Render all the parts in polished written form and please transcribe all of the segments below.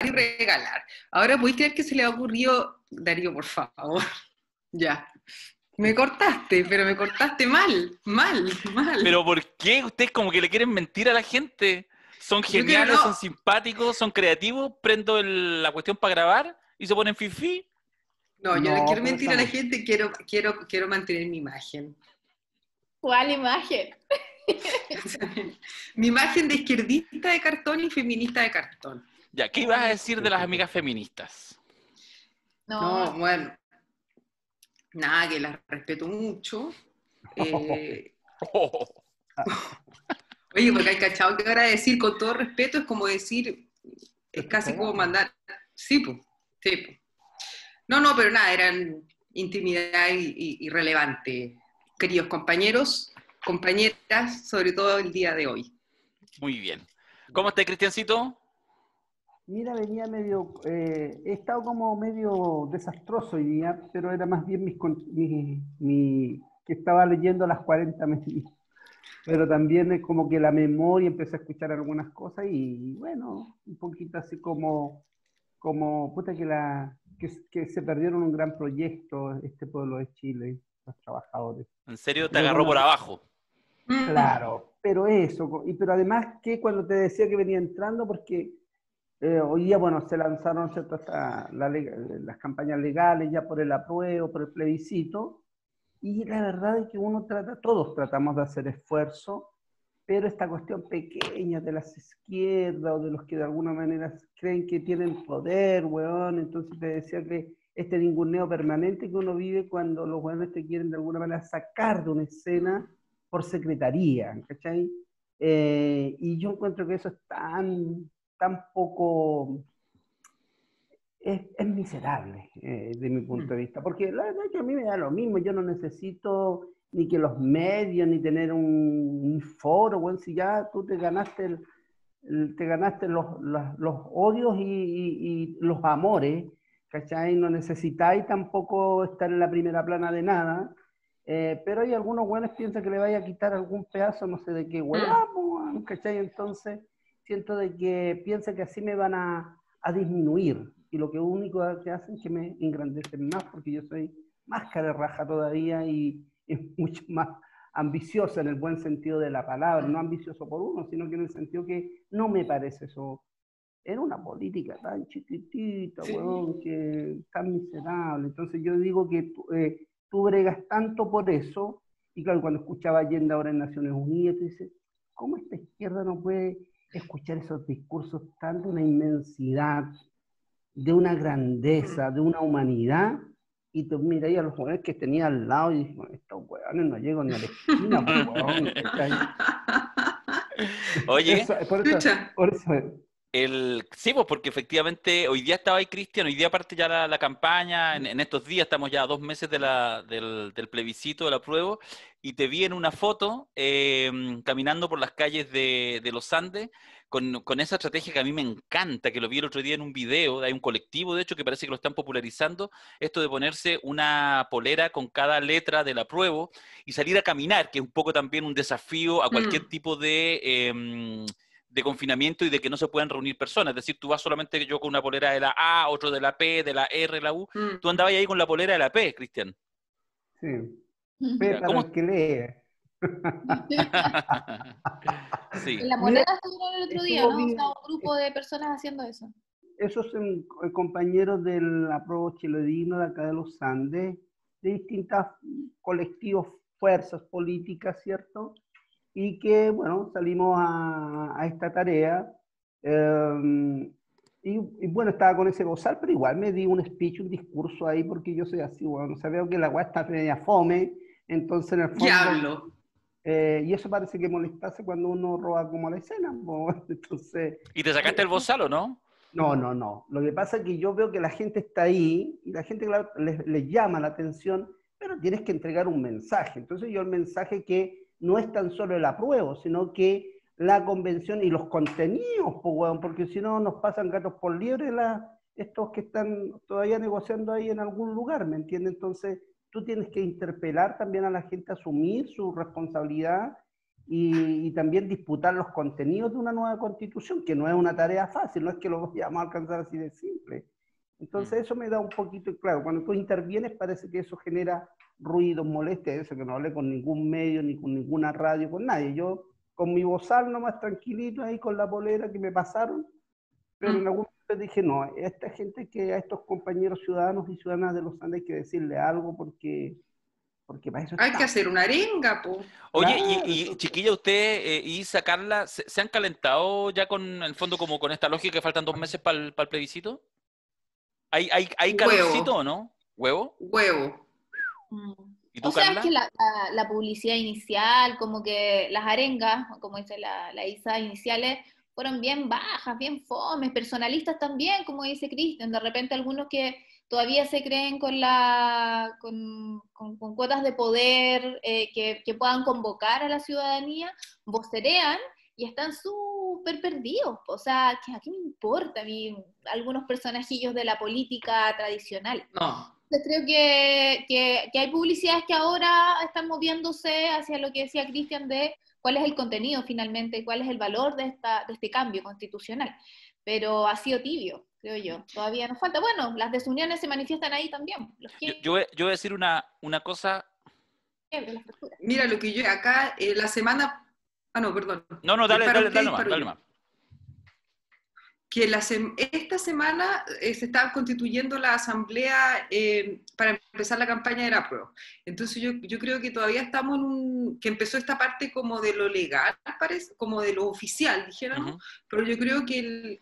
y regalar. Ahora, ¿podéis creer que se le ha ocurrido, Darío, por favor? Ya. Me cortaste, pero me cortaste mal. ¿Pero por qué ustedes como que le quieren mentir a la gente? Son Yo quiero geniales, no. son simpáticos, son creativos, prendo la cuestión para grabar y se ponen fifi. No, yo no No, quiero pero mentir a la estamos... gente, quiero mantener mi imagen. ¿Cuál imagen? Mi imagen de izquierdista de cartón y feminista de cartón. Ya, ¿qué ibas a decir de las amigas feministas? No, bueno, nada, que las respeto mucho. Oh, Oye, porque hay cachado que ahora decir con todo respeto es como decir, es casi como mandar, sí, pues, sí, pues. No, pero nada, eran intimidad irrelevante, queridos compañeros, compañeras, sobre todo el día de hoy. muy bien. ¿Cómo está, Cristiancito? Mira, venía medio... he estado como medio desastroso hoy día, pero era más bien que estaba leyendo las 40 medidas. Pero también es como que la memoria, empecé a escuchar algunas cosas y bueno, un poquito así como puta que se perdieron un gran proyecto este pueblo de Chile, los trabajadores. ¿En serio te Pero agarró bueno, por abajo? claro, pero eso, pero además que cuando te decía que venía entrando, porque hoy día, bueno, se lanzaron, ¿cierto?, las campañas legales ya por el apruebo, por el plebiscito, y la verdad es que todos tratamos de hacer esfuerzo, pero esta cuestión pequeña de las izquierdas o de los que de alguna manera creen que tienen poder, weón, entonces te decía que este ninguneo permanente que uno vive cuando los weones te quieren de alguna manera sacar de una escena por secretaría, ¿cachai? Y yo encuentro que eso es tan poco... Es miserable de mi punto de vista, porque la verdad es que a mí me da lo mismo, yo no necesito ni que los medios, ni tener un foro, bueno, si ya tú te ganaste, los odios y los amores, ¿cachai? No necesitáis tampoco estar en la primera plana de nada, pero hay algunos buenos que piensan que le vaya a quitar algún pedazo, no sé de qué huevamos, ¿cachai? Entonces siento de que piensan que así me van a disminuir, y lo que único que hacen es que me engrandecen más, porque yo soy más cara de raja todavía y mucho más ambiciosa en el buen sentido de la palabra, no ambicioso por uno, sino que en el sentido que no me parece eso. Era una política tan chiquitita, sí, weón, que tan miserable. Entonces yo digo que tú bregas tanto por eso, y claro, cuando escuchaba Allende ahora en Naciones Unidas, tú dices, ¿cómo esta izquierda no puede escuchar esos discursos tan de una inmensidad, de una grandeza, de una humanidad? Y tú miras ahí a los jóvenes que tenía al lado y dices, estos weones no llego ni a la esquina, pues, weón, Oye, por eso sí, pues porque efectivamente hoy día estaba ahí Cristian, hoy día parte ya la campaña, en estos días estamos ya a 2 meses del plebiscito, del apruebo, y te vi en una foto caminando por las calles de los Andes con esa estrategia que a mí me encanta, que lo vi el otro día en un video, hay un colectivo de hecho que parece que lo están popularizando, esto de ponerse una polera con cada letra del apruebo y salir a caminar, que es un poco también un desafío a cualquier tipo de confinamiento y de que no se puedan reunir personas. Es decir, tú vas solamente yo con una polera de la A, otro de la P, de la R, de la U. Tú andabas ahí con la polera de la P, Cristian. Sí. P para el que lee. Sí. En la moneda estuvieron el otro día, ¿no? O sea, un grupo de personas haciendo eso. Esos son compañeros del Apruebo Chiledino de acá de los Andes, de distintas colectivos, fuerzas políticas, ¿cierto? Y que, bueno, salimos a esta tarea. Y bueno, estaba con ese bozal, pero igual me di un speech, un discurso ahí, porque yo soy así, bueno, o sea, veo que la weá está media fome, entonces en el fondo... Diablo. Y eso parece que molestase cuando uno roba como la escena, entonces... ¿Y te sacaste el bozal o no? No. Lo que pasa es que yo veo que la gente está ahí, y la gente, claro, les llama la atención, pero tienes que entregar un mensaje. Entonces yo el mensaje que no es tan solo el apruebo, sino que la convención y los contenidos, porque si no nos pasan gatos por liebre estos que están todavía negociando ahí en algún lugar, ¿me entiendes? Entonces tú tienes que interpelar también a la gente a asumir su responsabilidad y también disputar los contenidos de una nueva constitución, que no es una tarea fácil, no es que lo vayamos a alcanzar así de simple. Entonces eso me da un poquito, claro, cuando tú intervienes parece que eso genera ruidos, molestias, eso que no hablé con ningún medio, ni con ninguna radio, con nadie. Yo con mi bozal nomás tranquilito ahí con la polera que me pasaron, pero en algún momento dije, no, a esta gente, a estos compañeros ciudadanos y ciudadanas de los Andes hay que decirle algo porque para eso Hay está. que hacer una arenga, po. Oye, Claro, y chiquilla, usted y Carla, ¿se han calentado ya en el fondo como con esta lógica que faltan 2 meses para el plebiscito? ¿Hay calorcito o no? ¿Huevo? Huevo. ¿Y tú, O sea, Carla? es que la publicidad inicial, como que las arengas, como dice la Isa, iniciales, fueron bien bajas, bien fomes, personalistas también, como dice Cristian. De repente algunos que todavía se creen con cuotas de poder que puedan convocar a la ciudadanía, vocerean y están súper perdidos. O sea, ¿a qué me importa a mí algunos personajillos de la política tradicional? No. Entonces creo que hay publicidades que ahora están moviéndose hacia lo que decía Cristian de cuál es el contenido finalmente, cuál es el valor de este cambio constitucional. Pero ha sido tibio, creo yo. Todavía nos falta. Bueno, las desuniones se manifiestan ahí también. Yo voy a decir una cosa. Mira, lo que yo acá, la semana... Ah, no, perdón. No, dale nomás. Que esta semana se está constituyendo la asamblea para empezar la campaña del apruebo. Entonces yo creo que todavía estamos que empezó esta parte como de lo legal, parece, como de lo oficial, dijéramos, pero yo creo que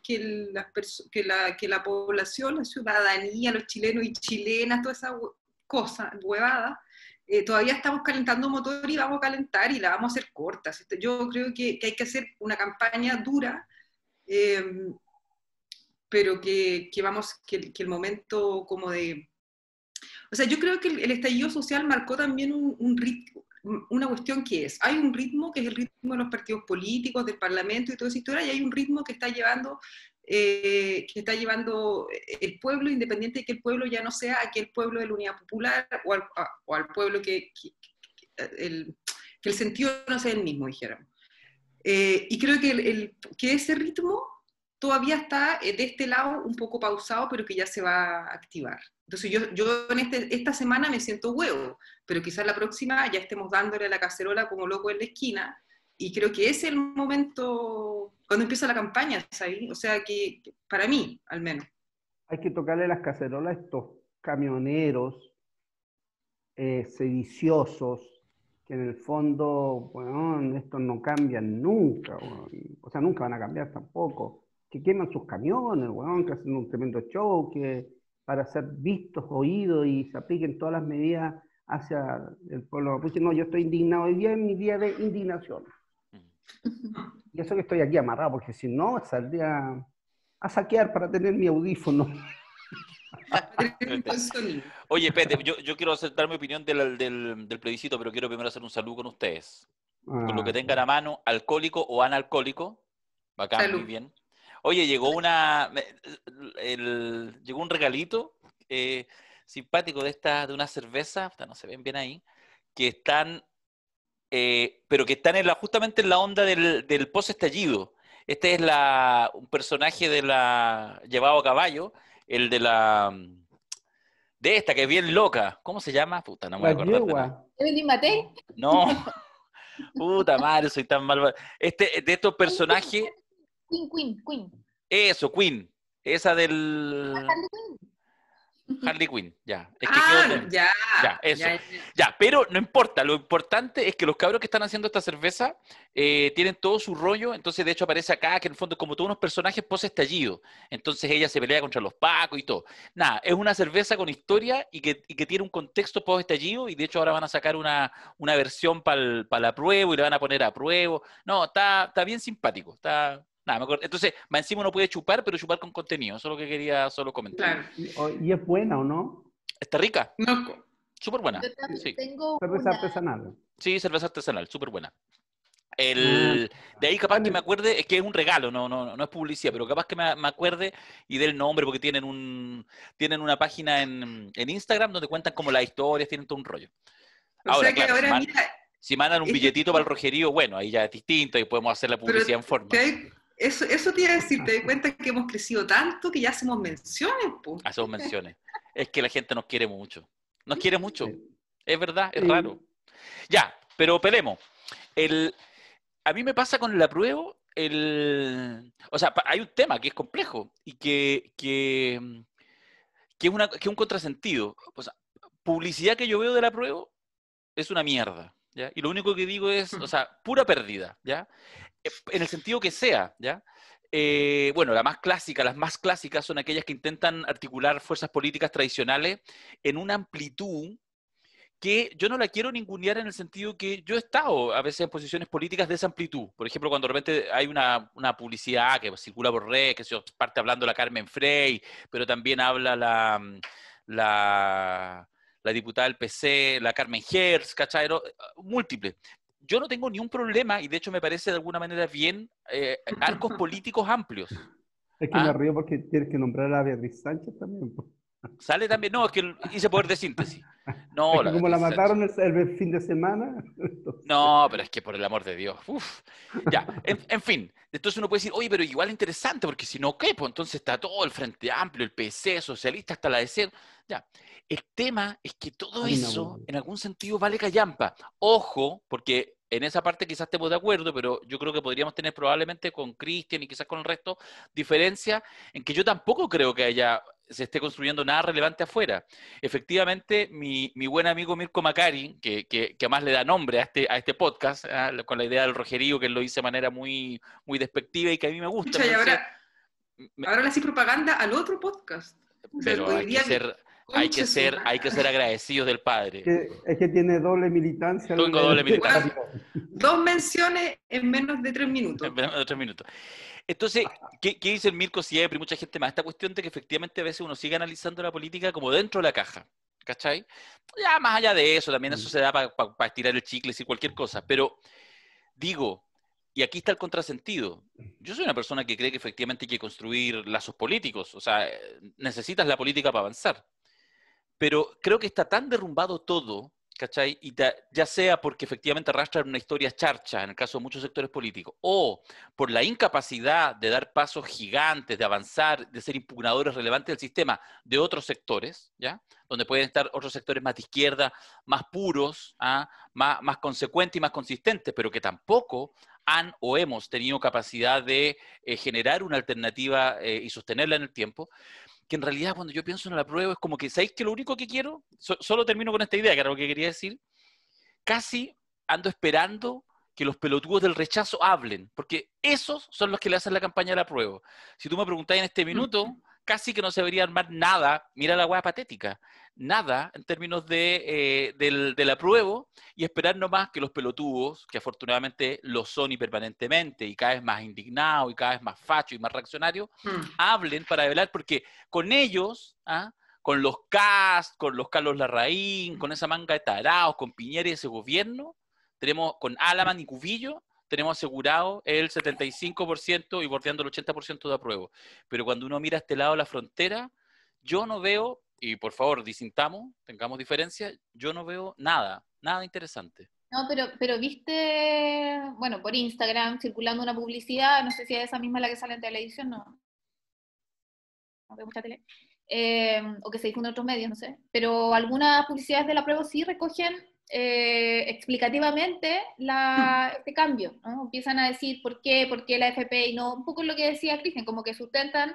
la población, la ciudadanía, los chilenos y chilenas, toda esa cosa, huevada, todavía estamos calentando motor y vamos a calentar y la vamos a hacer corta. Yo creo que hay que hacer una campaña dura, pero que el momento como de... O sea, yo creo que el estallido social marcó también un ritmo, una cuestión que hay un ritmo que es el ritmo de los partidos políticos, del Parlamento y toda esa historia, y hay un ritmo que está llevando el pueblo, independiente de que el pueblo ya no sea aquel pueblo de la Unidad Popular o al pueblo que el sentido no sea el mismo, dijéramos. Y creo que ese ritmo todavía está de este lado un poco pausado, pero que ya se va a activar. Entonces yo en esta semana me siento huevo, pero quizás la próxima ya estemos dándole a la cacerola como loco en la esquina, y creo que ese es el momento cuando empieza la campaña, ¿sabes? O sea, que para mí, al menos. Hay que tocarle las cacerolas a estos camioneros sediciosos, que en el fondo, bueno, estos no cambian nunca, bueno, o sea, nunca van a cambiar tampoco, que queman sus camiones, bueno, que hacen un tremendo show, que para ser vistos, oídos y se apliquen todas las medidas hacia el pueblo mapuche. No, yo estoy indignado, hoy día es mi día de indignación. Y eso que estoy aquí amarrado, porque si no, saldría a saquear para tener mi audífono. Oye, Pete, yo quiero dar mi opinión del plebiscito, pero quiero primero hacer un saludo con ustedes. Con lo que tengan a mano, alcohólico o analcohólico. Bacán, salud. Muy bien. Oye, llegó un regalito simpático de una cerveza, no se ven bien ahí, que están, pero que están justamente en la onda del post-estallido. Este es un personaje llevado a caballo, el de esta, que es bien loca. ¿Cómo se llama? Puta, no me voy a acordar. ¿Evelyn Matei? No. Puta madre, soy tan malvado. De estos personajes... Queen. Eso, Queen. Esa del... Harley Quinn, ya. Es que eso. Ya, pero no importa. Lo importante es que los cabros que están haciendo esta cerveza tienen todo su rollo. Entonces, de hecho, aparece acá que en el fondo como todos unos personajes post-estallido. Entonces, ella se pelea contra los pacos y todo. Nada, es una cerveza con historia y que tiene un contexto post-estallido. Y de hecho, ahora van a sacar una versión para la prueba y le van a poner a prueba. No, está bien simpático. Nada, me acuerdo. Entonces, más encima uno puede chupar, pero chupar con contenido. Eso es lo que quería solo comentar. Claro. ¿Y es buena o no? ¿Está rica? No. Súper buena. Sí. Cerveza artesanal. Sí, cerveza artesanal, súper buena. De ahí capaz que me acuerde, es que es un regalo, no es publicidad, pero capaz que me acuerde y dé el nombre, porque tienen una página en Instagram donde cuentan como las historias, tienen todo un rollo. O sea que ahora, mira, Si mandan un Es que- billetito para el Rogerío, bueno, ahí ya es distinto y podemos hacer la Pero publicidad en forma. eso te iba a decir, te das cuenta que hemos crecido tanto que ya hacemos menciones, po. Hacemos menciones. Es que la gente nos quiere mucho. Nos quiere mucho. Sí. Es verdad, es Sí. raro. Ya, pero pelemos. A mí me pasa con el apruebo, o sea, hay un tema que es complejo y que es un contrasentido. O sea, publicidad que yo veo del apruebo es una mierda, ¿ya? Y lo único que digo es, o sea, pura pérdida, ¿ya? En el sentido que sea, ¿ya? Bueno, las más clásicas son aquellas que intentan articular fuerzas políticas tradicionales en una amplitud que yo no la quiero ningunear en el sentido que yo he estado a veces en posiciones políticas de esa amplitud. Por ejemplo, cuando de repente hay una publicidad que circula por redes, que se parte hablando la Carmen Frey, pero también habla la diputada del PC, la Carmen Hertz, ¿cachai? Múltiple. Yo no tengo ni un problema, y de hecho me parece de alguna manera bien, arcos políticos amplios. Es que me río porque tienes que nombrar a Beatriz Sánchez también, po. Sale también, no, es que hice poder de síntesis. No, Es que como la Beatriz mataron Sánchez. el fin de semana. Entonces... No, pero es que por el amor de Dios. Uf. Ya, en fin. Entonces uno puede decir, oye, pero igual interesante, porque si no, ¿qué? Pues entonces está todo el Frente Amplio, el PC, socialista, hasta la DC. Ya. El tema es que todo Ay, eso, no. en algún sentido, vale callampa. Ojo, porque en esa parte quizás estemos de acuerdo, pero yo creo que podríamos tener probablemente con Cristian y quizás con el resto diferencia en que yo tampoco creo que se esté construyendo nada relevante afuera. Efectivamente, mi buen amigo Mirko Macari, que además le da nombre a este podcast, con la idea del Rogerío, que él lo dice de manera muy, muy despectiva y que a mí me gusta. Pucha, y Me me- ahora le haces propaganda al otro podcast. O sea, pero hoy día, conche su hay que ser agradecidos del padre. Es que tiene doble militancia Tengo doble militancia. Bueno, 2 menciones en menos de 3 minutos. En 3 minutos. Entonces, ¿qué dice el Mirko siempre y mucha gente más? Esta cuestión de que efectivamente a veces uno sigue analizando la política como dentro de la caja, ¿cachai? Ya más allá de eso, también eso se da para estirar el chicle y decir cualquier cosa, pero digo, y aquí está el contrasentido, yo soy una persona que cree que efectivamente hay que construir lazos políticos, o sea, necesitas la política para avanzar, pero creo que está tan derrumbado todo, ¿cachai? Y ya sea porque efectivamente arrastran una historia charcha, en el caso de muchos sectores políticos, o por la incapacidad de dar pasos gigantes, de avanzar, de ser impugnadores relevantes del sistema de otros sectores, ¿ya? Donde pueden estar otros sectores más de izquierda, más puros, más consecuentes y más consistentes, pero que tampoco han o hemos tenido capacidad de generar una alternativa y sostenerla en el tiempo, que en realidad cuando yo pienso en la prueba es como que, ¿sabéis que lo único que quiero? Solo termino con esta idea, que era lo que quería decir. Casi ando esperando que los pelotudos del rechazo hablen, porque esos son los que le hacen la campaña a la prueba. Si tú me preguntás en este minuto, casi que no se debería armar nada, mira la hueá patética, nada en términos del apruebo y esperar nomás que los pelotudos, que afortunadamente lo son y permanentemente, y cada vez más indignados y cada vez más fachos y más reaccionarios, hablen para velar, porque con ellos, con los Kast, con los Carlos Larraín, con esa manga de tarados, con Piñera y ese gobierno, tenemos con Alaman y Cubillo, tenemos asegurado el 75% y bordeando el 80% de apruebo. Pero cuando uno mira a este lado de la frontera, yo no veo, y por favor disintamos, tengamos diferencia, yo no veo nada interesante. No, pero viste, bueno, por Instagram circulando una publicidad, no sé si es esa misma la que sale en televisión, no veo mucha tele, o que se difunde en otros medios, no sé, pero algunas publicidades de la prueba sí recogen explicativamente este cambio, ¿no? Empiezan a decir por qué la FP y no, un poco lo que decía Cristian, como que sustentan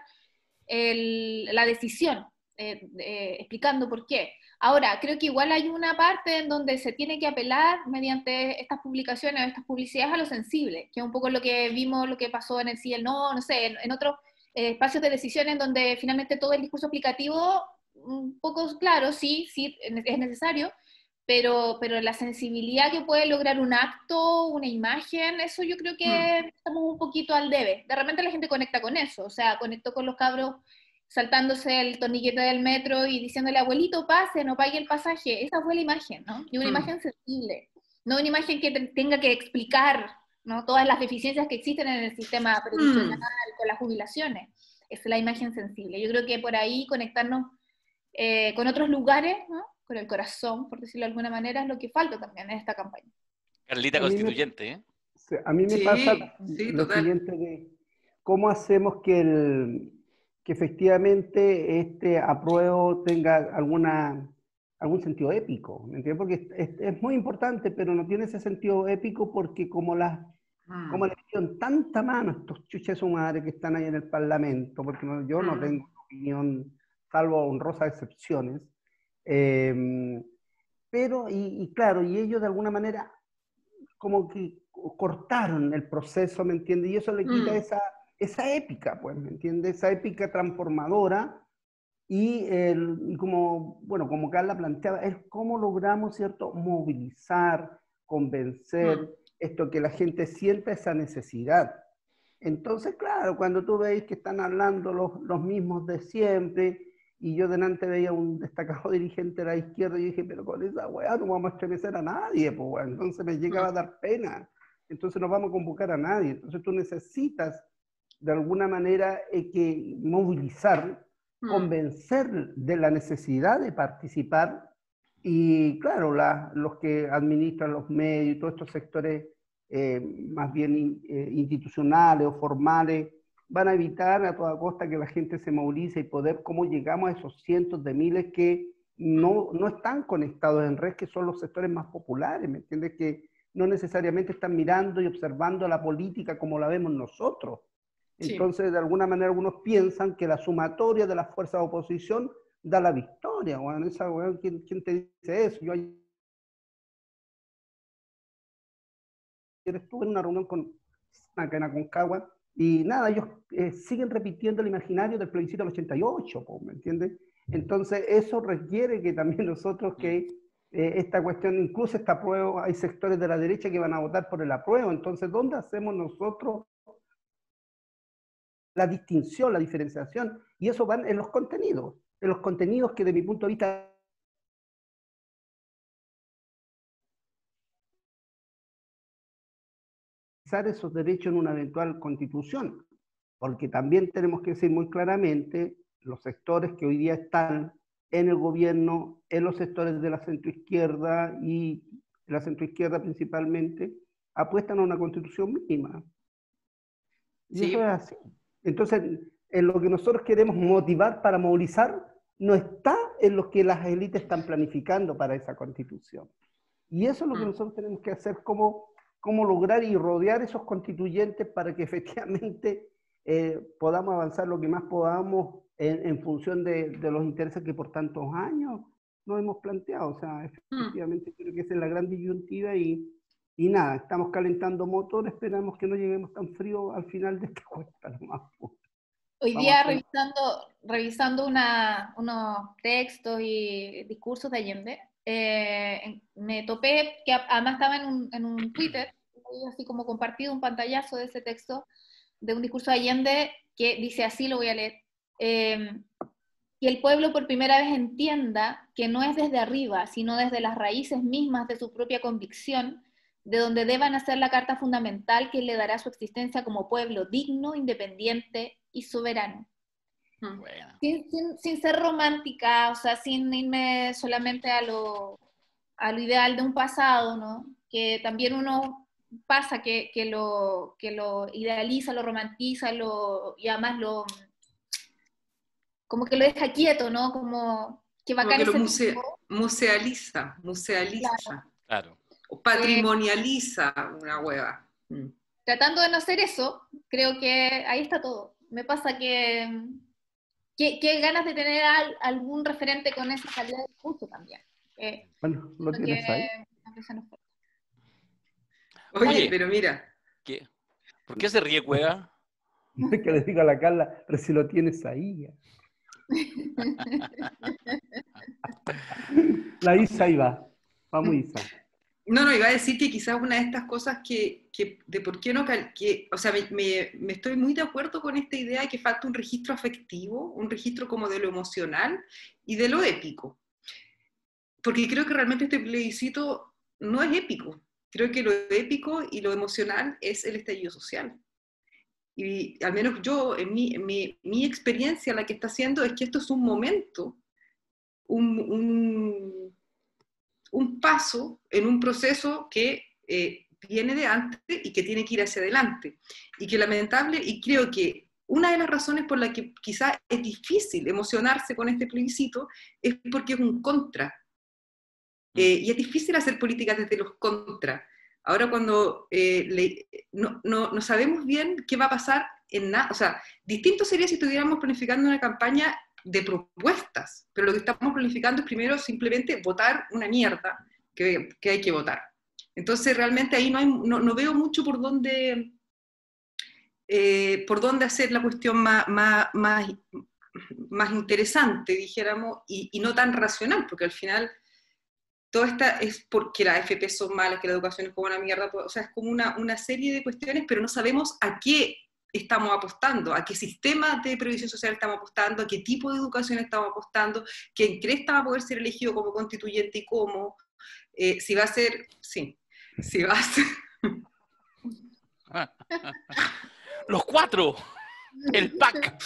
la decisión, explicando por qué. Ahora, creo que igual hay una parte en donde se tiene que apelar mediante estas publicaciones, estas publicidades a lo sensible, que es un poco lo que vimos, lo que pasó en el sí, el no sé, en otros espacios de decisión en donde finalmente todo el discurso explicativo, un poco claro, sí, es necesario, pero la sensibilidad que puede lograr un acto, una imagen, eso yo creo que estamos un poquito al debe. De repente la gente conecta con eso, o sea, conectó con los cabros saltándose el torniquete del metro y diciéndole, abuelito, pase, no pague el pasaje. Esa fue la imagen, ¿no? Y una imagen sensible, no una imagen que tenga que explicar, ¿no?, todas las deficiencias que existen en el sistema previsional con las jubilaciones. Esa es la imagen sensible. Yo creo que por ahí conectarnos con otros lugares, ¿no?, con el corazón, por decirlo de alguna manera, es lo que falta también en esta campaña. Carlita A mí me, constituyente, ¿eh? a mí me Sí, pasa sí, lo total. siguiente de cómo hacemos que efectivamente este apruebo tenga algún sentido épico, ¿me entiendes? Porque es muy importante, pero no tiene ese sentido épico porque como Mm, le dieron tanta mano a estos chuches de su madre que están ahí en el Parlamento, porque yo no mm, tengo opinión, salvo honrosas excepciones, eh, pero, y claro, y ellos de alguna manera como que cortaron el proceso, ¿me entiendes? Y eso le quita mm, esa épica, pues, ¿me entiendes? Esa épica transformadora y como, bueno, como Carla planteaba, es cómo logramos, ¿cierto?, movilizar, convencer, mm. esto que la gente sienta esa necesidad. Entonces, claro, cuando tú veis que están hablando los mismos de siempre, y yo delante veía un destacado dirigente de la izquierda y dije, pero con esa weá no vamos a estremecer a nadie, pues, weá. Entonces me llegaba a dar pena. Entonces no vamos a convocar a nadie. Entonces tú necesitas de alguna manera que movilizar, Mm. convencer de la necesidad de participar y claro, los que administran los medios y todos estos sectores más bien institucionales o formales van a evitar a toda costa que la gente se movilice y poder cómo llegamos a esos cientos de miles que no están conectados en red, que son los sectores más populares, ¿me entiendes? Que no necesariamente están mirando y observando la política como la vemos nosotros. Sí. Entonces, de alguna manera, algunos piensan que la sumatoria de las fuerzas de oposición da la victoria. Bueno, ¿quién te dice eso? Yo ayer estuve en una reunión con acá en Aconcagua y nada, ellos siguen repitiendo el imaginario del plebiscito del 88, ¿me entiendes? Entonces, eso requiere que también nosotros que esta cuestión, incluso esta apruebo, hay sectores de la derecha que van a votar por el apruebo. Entonces, ¿dónde hacemos nosotros la distinción, la diferenciación? Y eso van en los contenidos que de mi punto de vista esos derechos en una eventual constitución, porque también tenemos que decir muy claramente los sectores que hoy día están en el gobierno, en los sectores de la centroizquierda y la centroizquierda principalmente, apuestan a una constitución mínima. Y eso es Sí. así. Entonces, en lo que nosotros queremos motivar para movilizar, no está en lo que las élites están planificando para esa constitución. Y eso es lo que Mm, nosotros tenemos que hacer, cómo lograr y rodear esos constituyentes para que efectivamente podamos avanzar lo que más podamos en función de los intereses que por tantos años nos hemos planteado. O sea, mm. efectivamente creo que esa es la gran disyuntiva y nada, estamos calentando motor, esperamos que no lleguemos tan frío al final de esta cuesta nomás. Hoy Vamos a día hacer... revisando unos textos y discursos de Allende, me topé que además estaba en un Twitter, así como compartido un pantallazo de ese texto, de un discurso de Allende que dice así, lo voy a leer, que el pueblo por primera vez entienda que no es desde arriba, sino desde las raíces mismas de su propia convicción, de donde deba nacer la carta fundamental que le dará su existencia como pueblo digno, independiente y soberano. Mm. Bueno. Sin ser romántica, o sea, sin irme solamente a lo ideal de un pasado, ¿no? Que también uno pasa que lo idealiza, lo romantiza, y además como que lo deja quieto, ¿no? Como que Como bacán que lo ese tipo. musealiza, Claro. Claro. o Eh, patrimonializa una hueva. Mm. Tratando de no hacer eso, creo que ahí está todo. Me pasa que ganas de tener algún referente con esa calidad de discurso también. Bueno, lo Lo que, tienes ahí. lo que se nos falta. Oye, Oye, pero mira, ¿qué? ¿Por qué se ríe Cueva? Que le diga a la Carla, pero si lo tienes ahí. Ya. La Isa ahí va. Vamos, Isa. no, iba a decir que quizás una de estas cosas de por qué no, o sea, me estoy muy de acuerdo con esta idea de que falta un registro afectivo, un registro como de lo emocional y de lo épico. Porque creo que realmente este plebiscito no es épico. Creo que lo épico y lo emocional es el estallido social. Y al menos yo, en mi experiencia, la que está haciendo es que esto es un momento, un paso en un proceso que viene de antes y que tiene que ir hacia adelante. Y que lamentable, y creo que una de las razones por la que quizás es difícil emocionarse con este plebiscito es porque es un contra. Y es difícil hacer políticas desde los contras. Ahora cuando no sabemos bien qué va a pasar en nada, o sea, distinto sería si estuviéramos planificando una campaña de propuestas, pero lo que estamos planificando es primero simplemente votar una mierda que hay que votar. Entonces realmente ahí no veo mucho por dónde hacer la cuestión más interesante, dijéramos, y no tan racional, porque al final todo esta es porque las AFP son malas, que la educación es como una mierda, o sea, es como una serie de cuestiones, pero no sabemos a qué estamos apostando, a qué sistema de previsión social estamos apostando, a qué tipo de educación estamos apostando, quién cree que va a poder ser elegido como constituyente y cómo, si va a ser, sí, si va a ser... ¡Los 4! ¡El pack!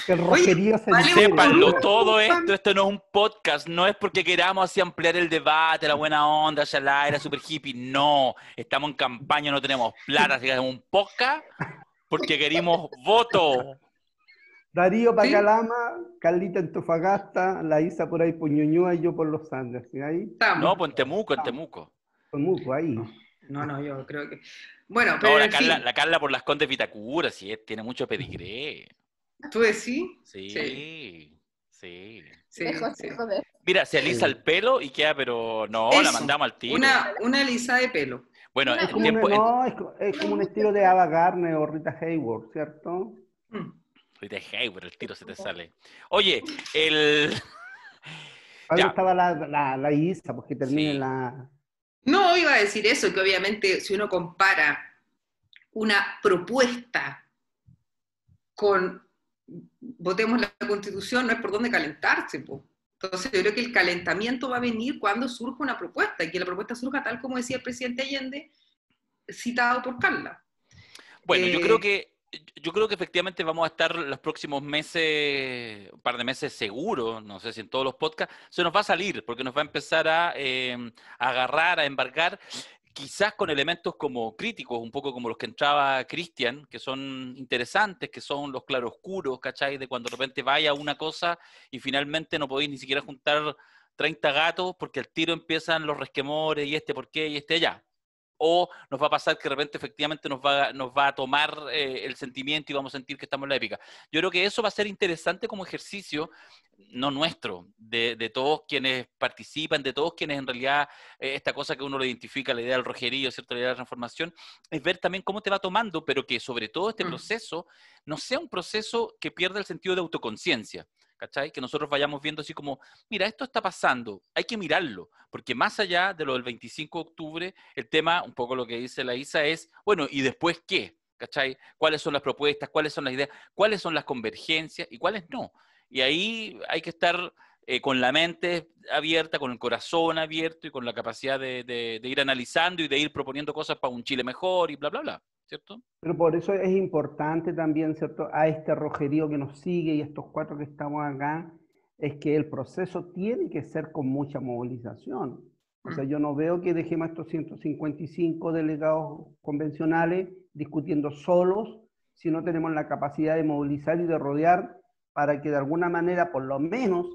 El rojerío se vale, Sépanlo, todo esto no es un podcast, no es porque queramos así ampliar el debate, la buena onda, la era super hippie, no, estamos en campaña, no tenemos plata, así que hacemos un podcast porque queremos voto. Darío para ¿Sí? Calama, Carlita en Antofagasta, la Isa por ahí por Ñuñoa y yo por los Andes. ¿Sí? Ahí Estamos. No, pues en Temuco. con Muco, ahí. No, yo creo que... Bueno, pero No, en fin, la Carla por las Condes Vitacura, sí, tiene mucho pedigree. ¿tú decís? Sí. Sí, Lejos, sí. lejos de... Mira, se alisa el pelo y queda, pero no, la Eso, mandamos al tiro. una lisa de pelo. Bueno, Una- Es como, es como un estilo de Ava Gardner o Rita Hayworth, ¿cierto? Mm. Rita Hayworth, el tiro se te sale. Oye, el... Ahí Ya. estaba la Isa, porque termine Sí. la... No iba a decir eso, que obviamente si uno compara una propuesta con votemos la Constitución, no es por dónde calentarse, po. Entonces yo creo que el calentamiento va a venir cuando surja una propuesta, y que la propuesta surja tal como decía el presidente Allende, citado por Carla. Bueno, yo creo que efectivamente vamos a estar los próximos meses, un par de meses seguro, no sé si en todos los podcasts, se nos va a salir, porque nos va a empezar a agarrar, a embargar, quizás con elementos como críticos, un poco como los que entraba Cristian, que son interesantes, que son los claroscuros, ¿cachai? De cuando de repente vaya una cosa y finalmente no podéis ni siquiera juntar 30 gatos porque al tiro empiezan los resquemores y este por qué y este allá. O nos va a pasar que de repente efectivamente nos va a tomar el sentimiento y vamos a sentir que estamos en la épica. Yo creo que eso va a ser interesante como ejercicio, no nuestro, de todos quienes participan, de todos quienes en realidad, esta cosa que uno lo identifica, la idea del rojerío, ¿cierto? La idea de la transformación, es ver también cómo te va tomando, pero que sobre todo este proceso no sea un proceso que pierda el sentido de autoconciencia. ¿Cachai? Que nosotros vayamos viendo así como, mira, esto está pasando, hay que mirarlo, porque más allá de lo del 25 de octubre, el tema, un poco lo que dice la Isa es, bueno, ¿y después qué? ¿Cachai? ¿Cuáles son las propuestas? ¿Cuáles son las ideas? ¿Cuáles son las convergencias? ¿Y cuáles no? Y ahí hay que estar con la mente abierta, con el corazón abierto y con la capacidad de ir analizando y de ir proponiendo cosas para un Chile mejor y bla, bla, bla, ¿cierto? Pero por eso es importante también, ¿cierto? A este rojerío que nos sigue y estos 4 que estamos acá, es que el proceso tiene que ser con mucha movilización. O sea, yo no veo que dejemos estos 155 delegados convencionales discutiendo solos si no tenemos la capacidad de movilizar y de rodear para que de alguna manera, por lo menos,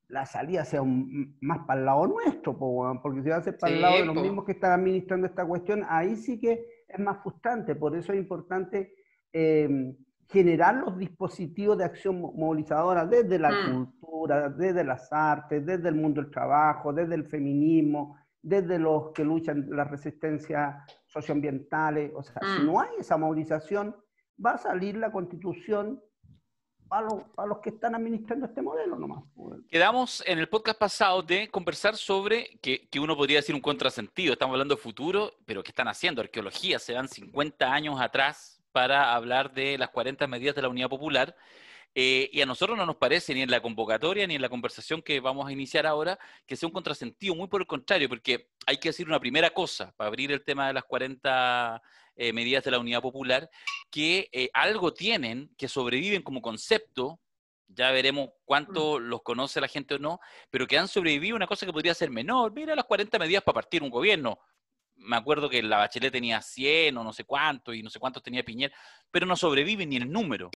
la salida sea más para el lado nuestro, porque si va a ser para el lado de los mismos que están administrando esta cuestión, ahí sí que es más frustrante. Por eso es importante generar los dispositivos de acción movilizadora desde la cultura, desde las artes, desde el mundo del trabajo, desde el feminismo, desde los que luchan las resistencias socioambientales. O sea, si no hay esa movilización, va a salir la Constitución para los que están administrando este modelo nomás. Quedamos en el podcast pasado de conversar sobre, que uno podría decir un contrasentido, estamos hablando de futuro, pero ¿qué están haciendo? Arqueología, se dan 50 años atrás para hablar de las 40 medidas de la Unidad Popular, y a nosotros no nos parece, ni en la convocatoria, ni en la conversación que vamos a iniciar ahora, que sea un contrasentido, muy por el contrario, porque hay que decir una primera cosa, para abrir el tema de las 40 medidas de la Unidad Popular, que algo tienen, que sobreviven como concepto, ya veremos cuánto los conoce la gente o no, pero que han sobrevivido una cosa que podría ser menor. Mira las 40 medidas para partir un gobierno. me acuerdo que la Bachelet tenía 100 o no sé cuántos, y no sé cuántos tenía Piñera, pero no sobrevive ni el número.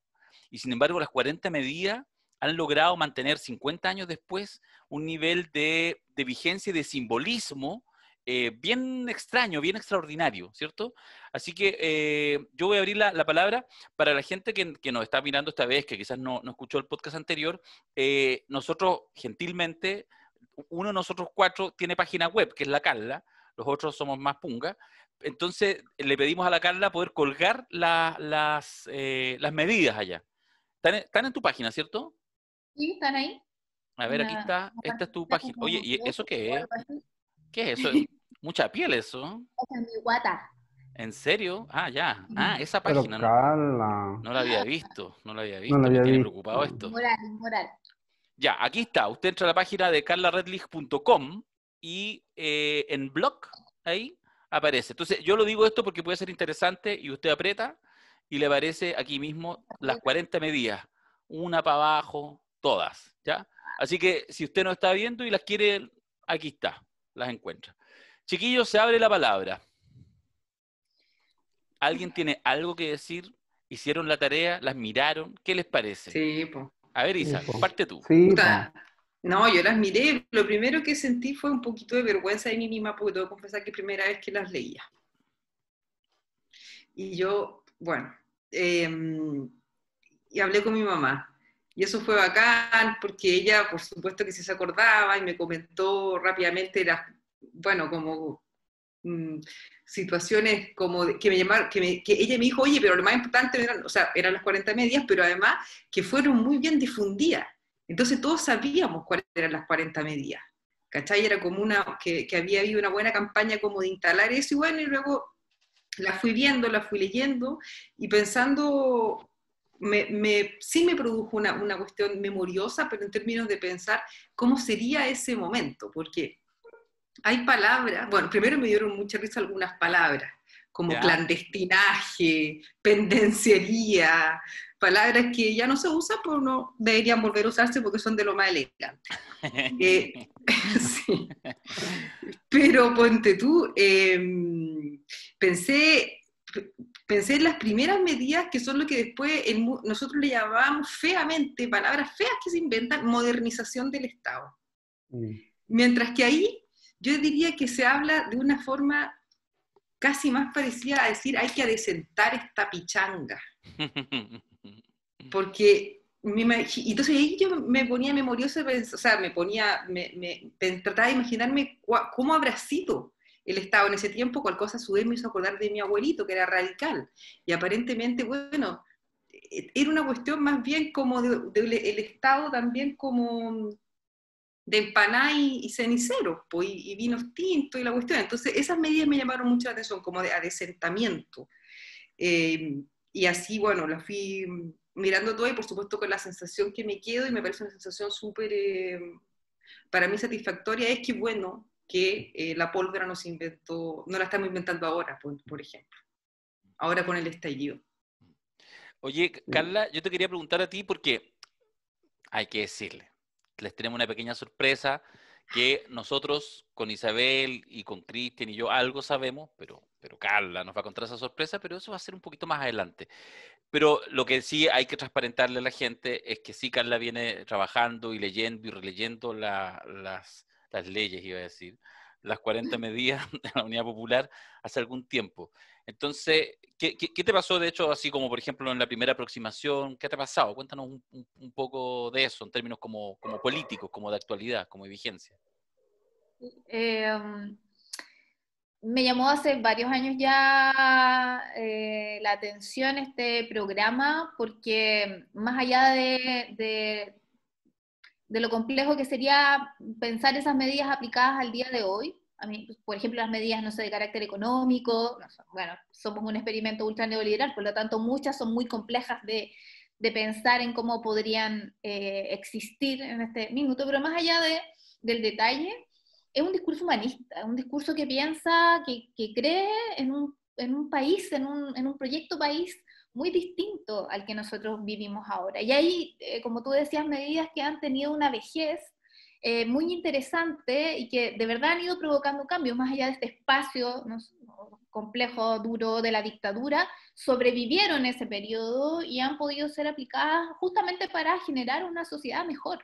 Y sin embargo, las 40 medidas han logrado mantener 50 años después un nivel de vigencia y de simbolismo bien extraño, bien extraordinario, ¿cierto? Así que yo voy a abrir la palabra para la gente que nos está mirando esta vez, que quizás no escuchó el podcast anterior. Nosotros, gentilmente, uno de nosotros 4 tiene página web, que es la Carla, los otros somos más punga. Entonces, le pedimos a la Carla poder colgar las medidas allá. ¿Están en tu página, cierto? Sí, están ahí. A ver, aquí está. Esta es tu página. Oye, ¿y eso qué es? ¿Qué es eso? Mucha piel eso. Esa es mi guata. ¿En serio? Ah, ya. Ah, esa Pero página. Carla, No la había visto. No la había no lo visto. Me había tiene visto. preocupado esto. Moral. Ya, aquí está. Usted entra a la página de carlaredlich.com y en blog, ahí aparece. Entonces, yo lo digo esto porque puede ser interesante y usted aprieta y le aparece aquí mismo las 40 medidas. Una para abajo, todas, ¿ya? Así que si usted no está viendo y las quiere, aquí está, las encuentra. Chiquillos, se abre la palabra. ¿Alguien tiene algo que decir? ¿Hicieron la tarea? ¿Las miraron? ¿Qué les parece? Sí, pues. A ver, Isa, Sí, po. parte tú. Sí, po. Puta, no, yo las miré. Lo primero que sentí fue un poquito de vergüenza de mí misma, porque tengo que confesar que es primera vez que las leía. Y yo, bueno, y hablé con mi mamá. Y eso fue bacán, porque ella, por supuesto que sí se acordaba y me comentó rápidamente bueno, como situaciones como que me llamaron, que ella me dijo, oye, pero lo más importante eran, o sea, eran las 40 medidas, pero además que fueron muy bien difundidas. Entonces todos sabíamos cuáles eran las 40 medidas. ¿Cachai? Era como que había habido una buena campaña como de instalar eso, y bueno, y luego la fui viendo, la fui leyendo, y pensando, sí me produjo una cuestión memoriosa, pero en términos de pensar cómo sería ese momento, porque hay palabras, bueno, primero me dieron mucha risa algunas palabras, como ¿Ya? clandestinaje, pendenciería, palabras que ya no se usan, pero no deberían volver a usarse porque son de lo más elegante. Sí. Pero ponte tú, pensé en las primeras medidas, que son lo que después nosotros le llamábamos feamente, palabras feas que se inventan, modernización del Estado. Mientras que ahí yo diría que se habla de una forma casi más parecida a decir hay que adecentar esta pichanga. Porque entonces ahí yo me ponía memoriosa, o sea, trataba de imaginarme cómo habrá sido el Estado en ese tiempo. Cual cosa a su vez me hizo acordar de mi abuelito, que era radical, y aparentemente, bueno, era una cuestión más bien como el Estado también como de empanada y cenicero, pues, y vinos tintos y la cuestión. Entonces esas medidas me llamaron mucho la atención, como de adesentamiento. Y así, bueno, la fui mirando todo, y por supuesto con la sensación que me quedo, y me parece una sensación súper, para mí satisfactoria, es que bueno, que la pólvora no se inventó, no la estamos inventando ahora, por ejemplo, ahora con el estallido. Oye, Carla, yo te quería preguntar a ti porque hay que decirle, les tenemos una pequeña sorpresa que nosotros con Isabel y con Cristian y yo algo sabemos, pero Carla nos va a contar esa sorpresa, pero eso va a ser un poquito más adelante. Pero lo que sí hay que transparentarle a la gente es que sí, Carla viene trabajando y leyendo y releyendo las leyes, iba a decir, las 40 medidas de la Unidad Popular hace algún tiempo. Entonces, ¿qué te pasó, de hecho, así como, por ejemplo, en la primera aproximación? ¿Qué te ha pasado? Cuéntanos un poco de eso, en términos como políticos, como de actualidad, como de vigencia. Me llamó hace varios años ya la atención este programa, porque más allá de lo complejo que sería pensar esas medidas aplicadas al día de hoy, a mí, por ejemplo, las medidas, no sé, de carácter económico, bueno, somos un experimento ultra neoliberal, por lo tanto muchas son muy complejas de pensar en cómo podrían existir en este minuto, pero más allá del detalle, es un discurso humanista, es un discurso que piensa, que cree en un país, en un proyecto país muy distinto al que nosotros vivimos ahora. Y hay, como tú decías, medidas que han tenido una vejez muy interesante y que de verdad han ido provocando cambios, más allá de este espacio complejo, duro de la dictadura, sobrevivieron ese periodo y han podido ser aplicadas justamente para generar una sociedad mejor.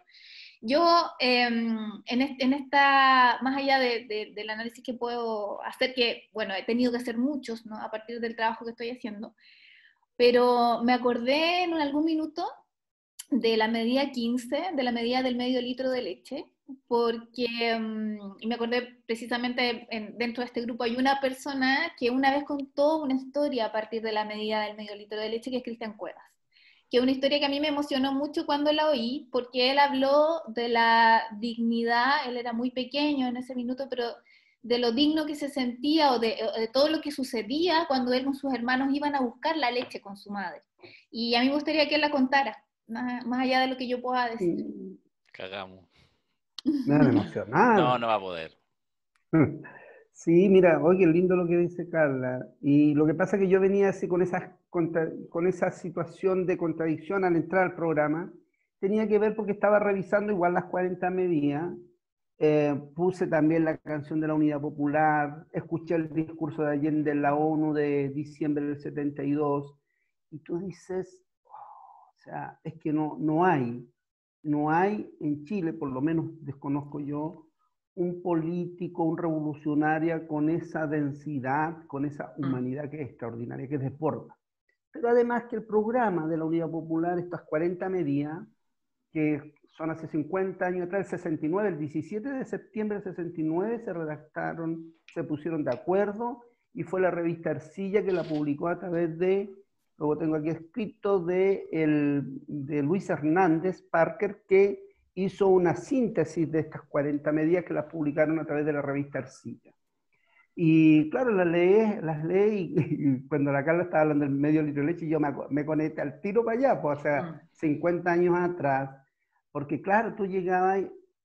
Yo, en esta, más allá del análisis que puedo hacer, que, bueno, he tenido que hacer muchos, ¿no?, a partir del trabajo que estoy haciendo, pero me acordé en algún minuto de la medida 15, de la medida del medio litro de leche, porque, y me acordé precisamente dentro de este grupo hay una persona que una vez contó una historia a partir de la medida del medio litro de leche, que es Cristian Cuevas, que es una historia que a mí me emocionó mucho cuando la oí, porque él habló de la dignidad, él era muy pequeño en ese minuto, pero de lo digno que se sentía o de todo lo que sucedía cuando él con sus hermanos iban a buscar la leche con su madre. Y a mí me gustaría que él la contara, más allá de lo que yo pueda decir. Cagamos. Me han emocionado. No va a poder. Sí, mira, oye, lindo lo que dice Carla. Y lo que pasa es que yo venía así con esa situación de contradicción al entrar al programa. Tenía que ver porque estaba revisando igual las 40 medidas. Puse también la canción de la Unidad Popular. Escuché el discurso de Allende en la ONU de diciembre del 72. Y tú dices, oh, o sea, es que no hay en Chile, por lo menos desconozco yo, un político, un revolucionario con esa densidad, con esa humanidad que es extraordinaria, que desborda. Pero además que el programa de la Unidad Popular, estas 40 medidas, que son hace 50 años atrás, el 69, el 17 de septiembre del 69 se redactaron, se pusieron de acuerdo, y fue la revista Ercilla que la publicó a través de, luego tengo aquí escrito, de Luis Hernández Parker, que hizo una síntesis de estas 40 medidas que las publicaron a través de la revista Ercilla. Y claro, las leí y cuando la Carla estaba hablando del medio litro de leche, yo me conecté al tiro para allá, pues, o sea, 50 años atrás, porque claro, tú llegabas,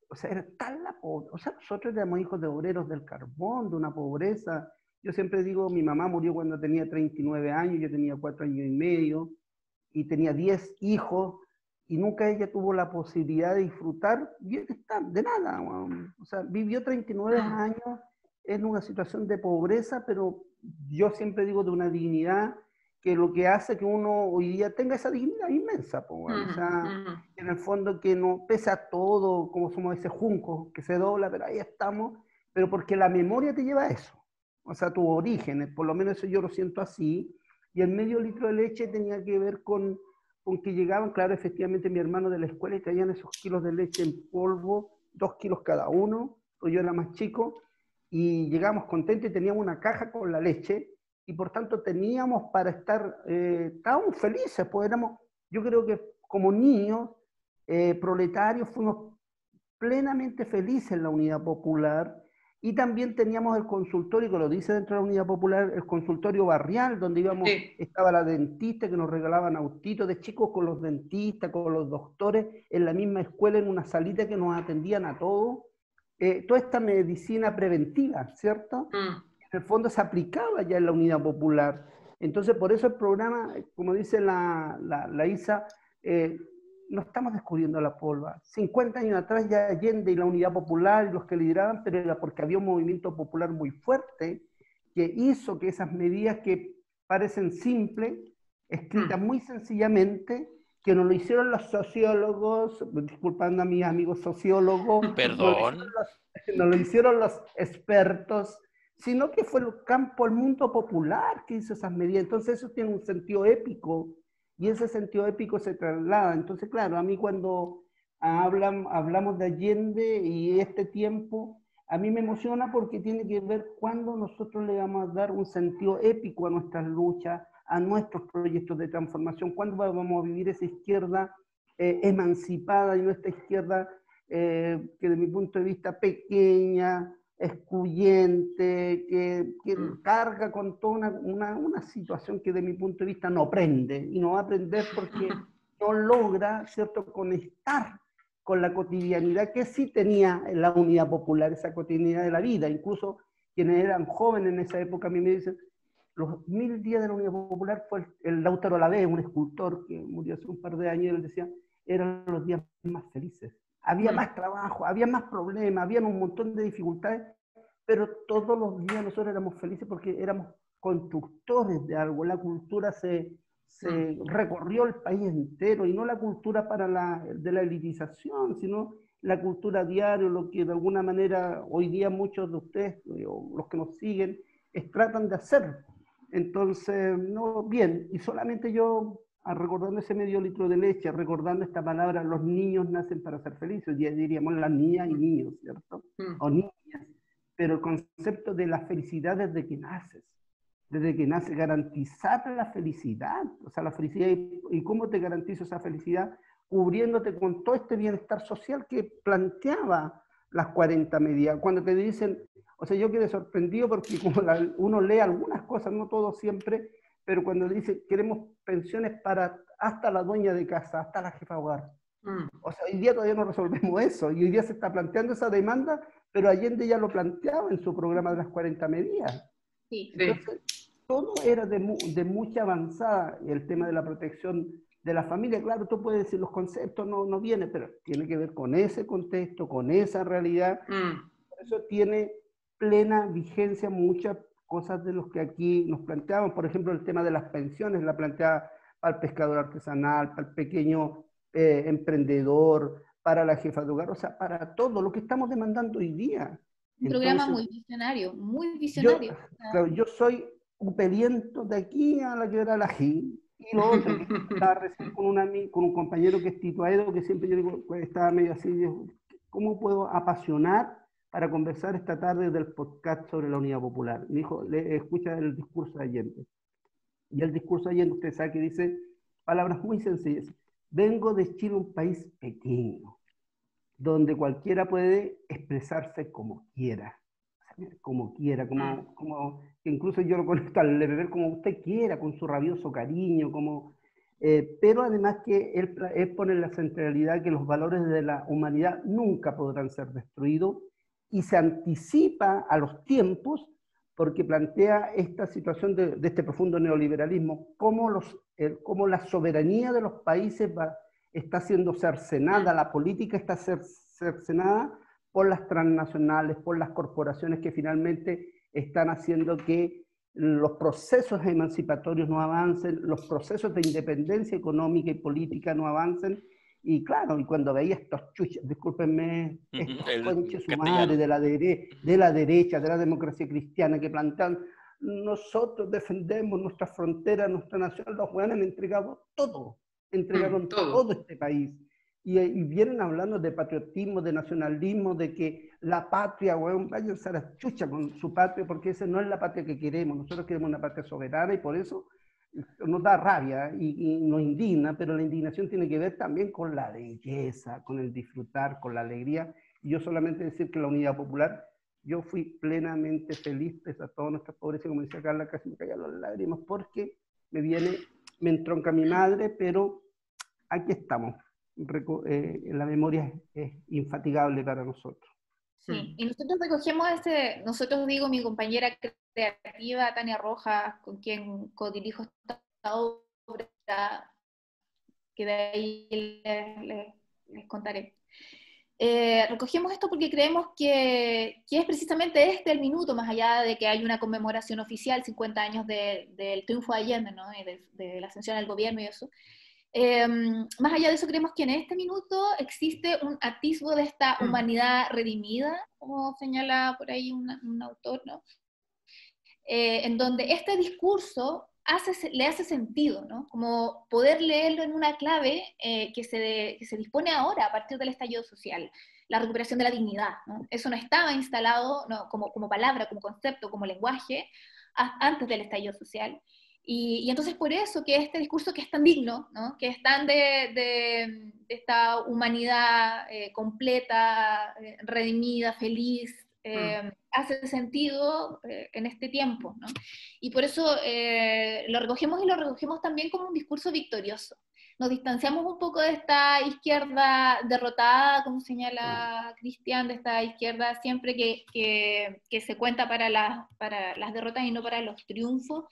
o sea, era tal la pobreza, o sea, nosotros éramos hijos de obreros del carbón, de una pobreza. Yo siempre digo, mi mamá murió cuando tenía 39 años, yo tenía 4 años y medio, y tenía 10 hijos, y nunca ella tuvo la posibilidad de disfrutar de nada. O sea, vivió 39 años en una situación de pobreza, pero yo siempre digo de una dignidad que lo que hace que uno hoy día tenga esa dignidad inmensa, o sea, en el fondo que no pese a todo, como somos ese junco que se dobla, pero ahí estamos, pero porque la memoria te lleva a eso, o sea, tus orígenes, por lo menos eso yo lo siento así. Y el medio litro de leche tenía que ver con que llegaban, claro, efectivamente mi hermano de la escuela y traían esos kilos de leche en polvo, 2 kilos cada uno, pues yo era más chico, y llegábamos contentos y teníamos una caja con la leche, y por tanto teníamos para estar, estábamos felices, pues éramos, yo creo que como niños, proletarios, fuimos plenamente felices en la Unidad Popular. Y también teníamos el consultorio, que lo dice dentro de la Unidad Popular, el consultorio barrial, donde íbamos, estaba la dentista, que nos regalaban autitos de chicos con los dentistas, con los doctores, en la misma escuela, en una salita que nos atendían a todos. Toda esta medicina preventiva, ¿cierto? En el fondo se aplicaba ya en la Unidad Popular. Entonces, por eso el programa, como dice la Isa, no estamos descubriendo la pólvora. 50 años atrás ya Allende y la Unidad Popular y los que lideraban, pero era porque había un movimiento popular muy fuerte que hizo que esas medidas que parecen simples, escritas muy sencillamente, que no lo hicieron los sociólogos, disculpando a mis amigos sociólogos, Perdón. no lo hicieron los expertos, sino que fue el campo, el mundo popular que hizo esas medidas. Entonces eso tiene un sentido épico, y ese sentido épico se traslada. Entonces, claro, a mí cuando hablamos de Allende y este tiempo, a mí me emociona porque tiene que ver cuando nosotros le vamos a dar un sentido épico a nuestras luchas, a nuestros proyectos de transformación, cuando vamos a vivir esa izquierda emancipada y nuestra izquierda que de mi punto de vista pequeña, excluyente, que carga con toda una situación que de mi punto de vista no aprende, y no va a aprender porque no logra, ¿cierto?, conectar con la cotidianidad que sí tenía en la Unidad Popular, esa cotidianidad de la vida. Incluso quienes eran jóvenes en esa época a mí me dicen, los 1000 días de la Unidad Popular fue el Lautaro Alavés, un escultor que murió hace un par de años, y él decía, eran los días más felices. había más trabajo, había más problemas, había un montón de dificultades, pero todos los días nosotros éramos felices porque éramos constructores de algo. La cultura se recorrió el país entero, y no la cultura de la elitización, sino la cultura diaria, lo que de alguna manera hoy día muchos de ustedes, o los que nos siguen, tratan de hacer. Entonces, no, bien, y solamente yo, recordando ese medio litro de leche, recordando esta palabra, los niños nacen para ser felices, hoy día diríamos las niñas y niños, ¿cierto? O niñas, pero el concepto de la felicidad desde que naces, garantizar la felicidad, o sea, la felicidad, y cómo te garantizo esa felicidad, cubriéndote con todo este bienestar social que planteaba las 40 medidas. Cuando te dicen, o sea, yo quedé sorprendido porque como uno lee algunas cosas, no todo siempre, pero cuando dice, queremos pensiones para hasta la dueña de casa, hasta la jefa de hogar. O sea, hoy día todavía no resolvemos eso, y hoy día se está planteando esa demanda, pero Allende ya lo planteaba en su programa de las 40 medidas. Sí. Entonces, todo era de mucha avanzada. El tema de la protección de la familia, claro, tú puedes decir, los conceptos no vienen, pero tiene que ver con ese contexto, con esa realidad. Por eso tiene plena vigencia muchas cosas de los que aquí nos planteaban. Por ejemplo, el tema de las pensiones, la planteaba para el pescador artesanal, para el pequeño emprendedor, para la jefa de hogar, o sea, para todo lo que estamos demandando hoy día. Un programa muy visionario, muy visionario. Yo soy upeliento de aquí a la quebrada la Gil, y lo otro, que estaba recién con un compañero que es Tito Aedo, que siempre yo digo, pues, estaba medio así, digo, ¿cómo puedo apasionar para conversar esta tarde del podcast sobre la Unidad Popular? Me dijo, escucha el discurso de Allende. Y el discurso de Allende, usted sabe que dice palabras muy sencillas. Vengo de Chile, un país pequeño, donde cualquiera puede expresarse como quiera, como que incluso yo lo conecto al beber como usted quiera, con su rabioso cariño, pero además que él pone en la centralidad que los valores de la humanidad nunca podrán ser destruidos, y se anticipa a los tiempos porque plantea esta situación de este profundo neoliberalismo, cómo la soberanía de los países está siendo cercenada, la política está cercenada por las transnacionales, por las corporaciones que finalmente están haciendo que los procesos emancipatorios no avancen, los procesos de independencia económica y política no avancen. Y claro, y cuando veía estos chuches, discúlpenme, estos conches su madre de la derecha, de la democracia cristiana, que plantean, nosotros defendemos nuestra frontera, nuestra nación, los hueones han entregado todo, entregaron todo este país. Y vienen hablando de patriotismo, de nacionalismo, de que la patria, weón, váyanse a la chucha con su patria, porque esa no es la patria que queremos. Nosotros queremos una patria soberana, y por eso nos da rabia y nos indigna, pero la indignación tiene que ver también con la belleza, con el disfrutar, con la alegría. Y yo solamente decir que la Unidad Popular, yo fui plenamente feliz, pese a todas nuestras pobrezas, como decía Carla, casi me caían las lágrimas, porque me entronca mi madre, pero aquí estamos. La memoria es infatigable para nosotros. Sí, y nosotros recogemos digo, mi compañera creativa, Tania Rojas, con quien codirijo esta obra, que de ahí les contaré. Recogemos esto porque creemos que es precisamente el minuto, más allá de que hay una conmemoración oficial, 50 años del triunfo de Allende, ¿no? de la ascensión al gobierno y eso. Más allá de eso, creemos que en este minuto existe un atisbo de esta humanidad redimida, como señala por ahí un autor, ¿no? En donde este discurso le hace sentido, ¿no? Como poder leerlo en una clave que se dispone ahora a partir del estallido social, la recuperación de la dignidad, ¿no? Eso no estaba instalado, ¿no? como palabra, como concepto, como lenguaje, antes del estallido social. Y entonces por eso que este discurso que es tan digno, ¿no? Que es tan de esta humanidad completa, redimida, feliz, hace sentido en este tiempo, ¿no? Y por eso lo recogemos también como un discurso victorioso. Nos distanciamos un poco de esta izquierda derrotada, como señala Cristian, de esta izquierda siempre que se cuenta para las derrotas y no para los triunfos.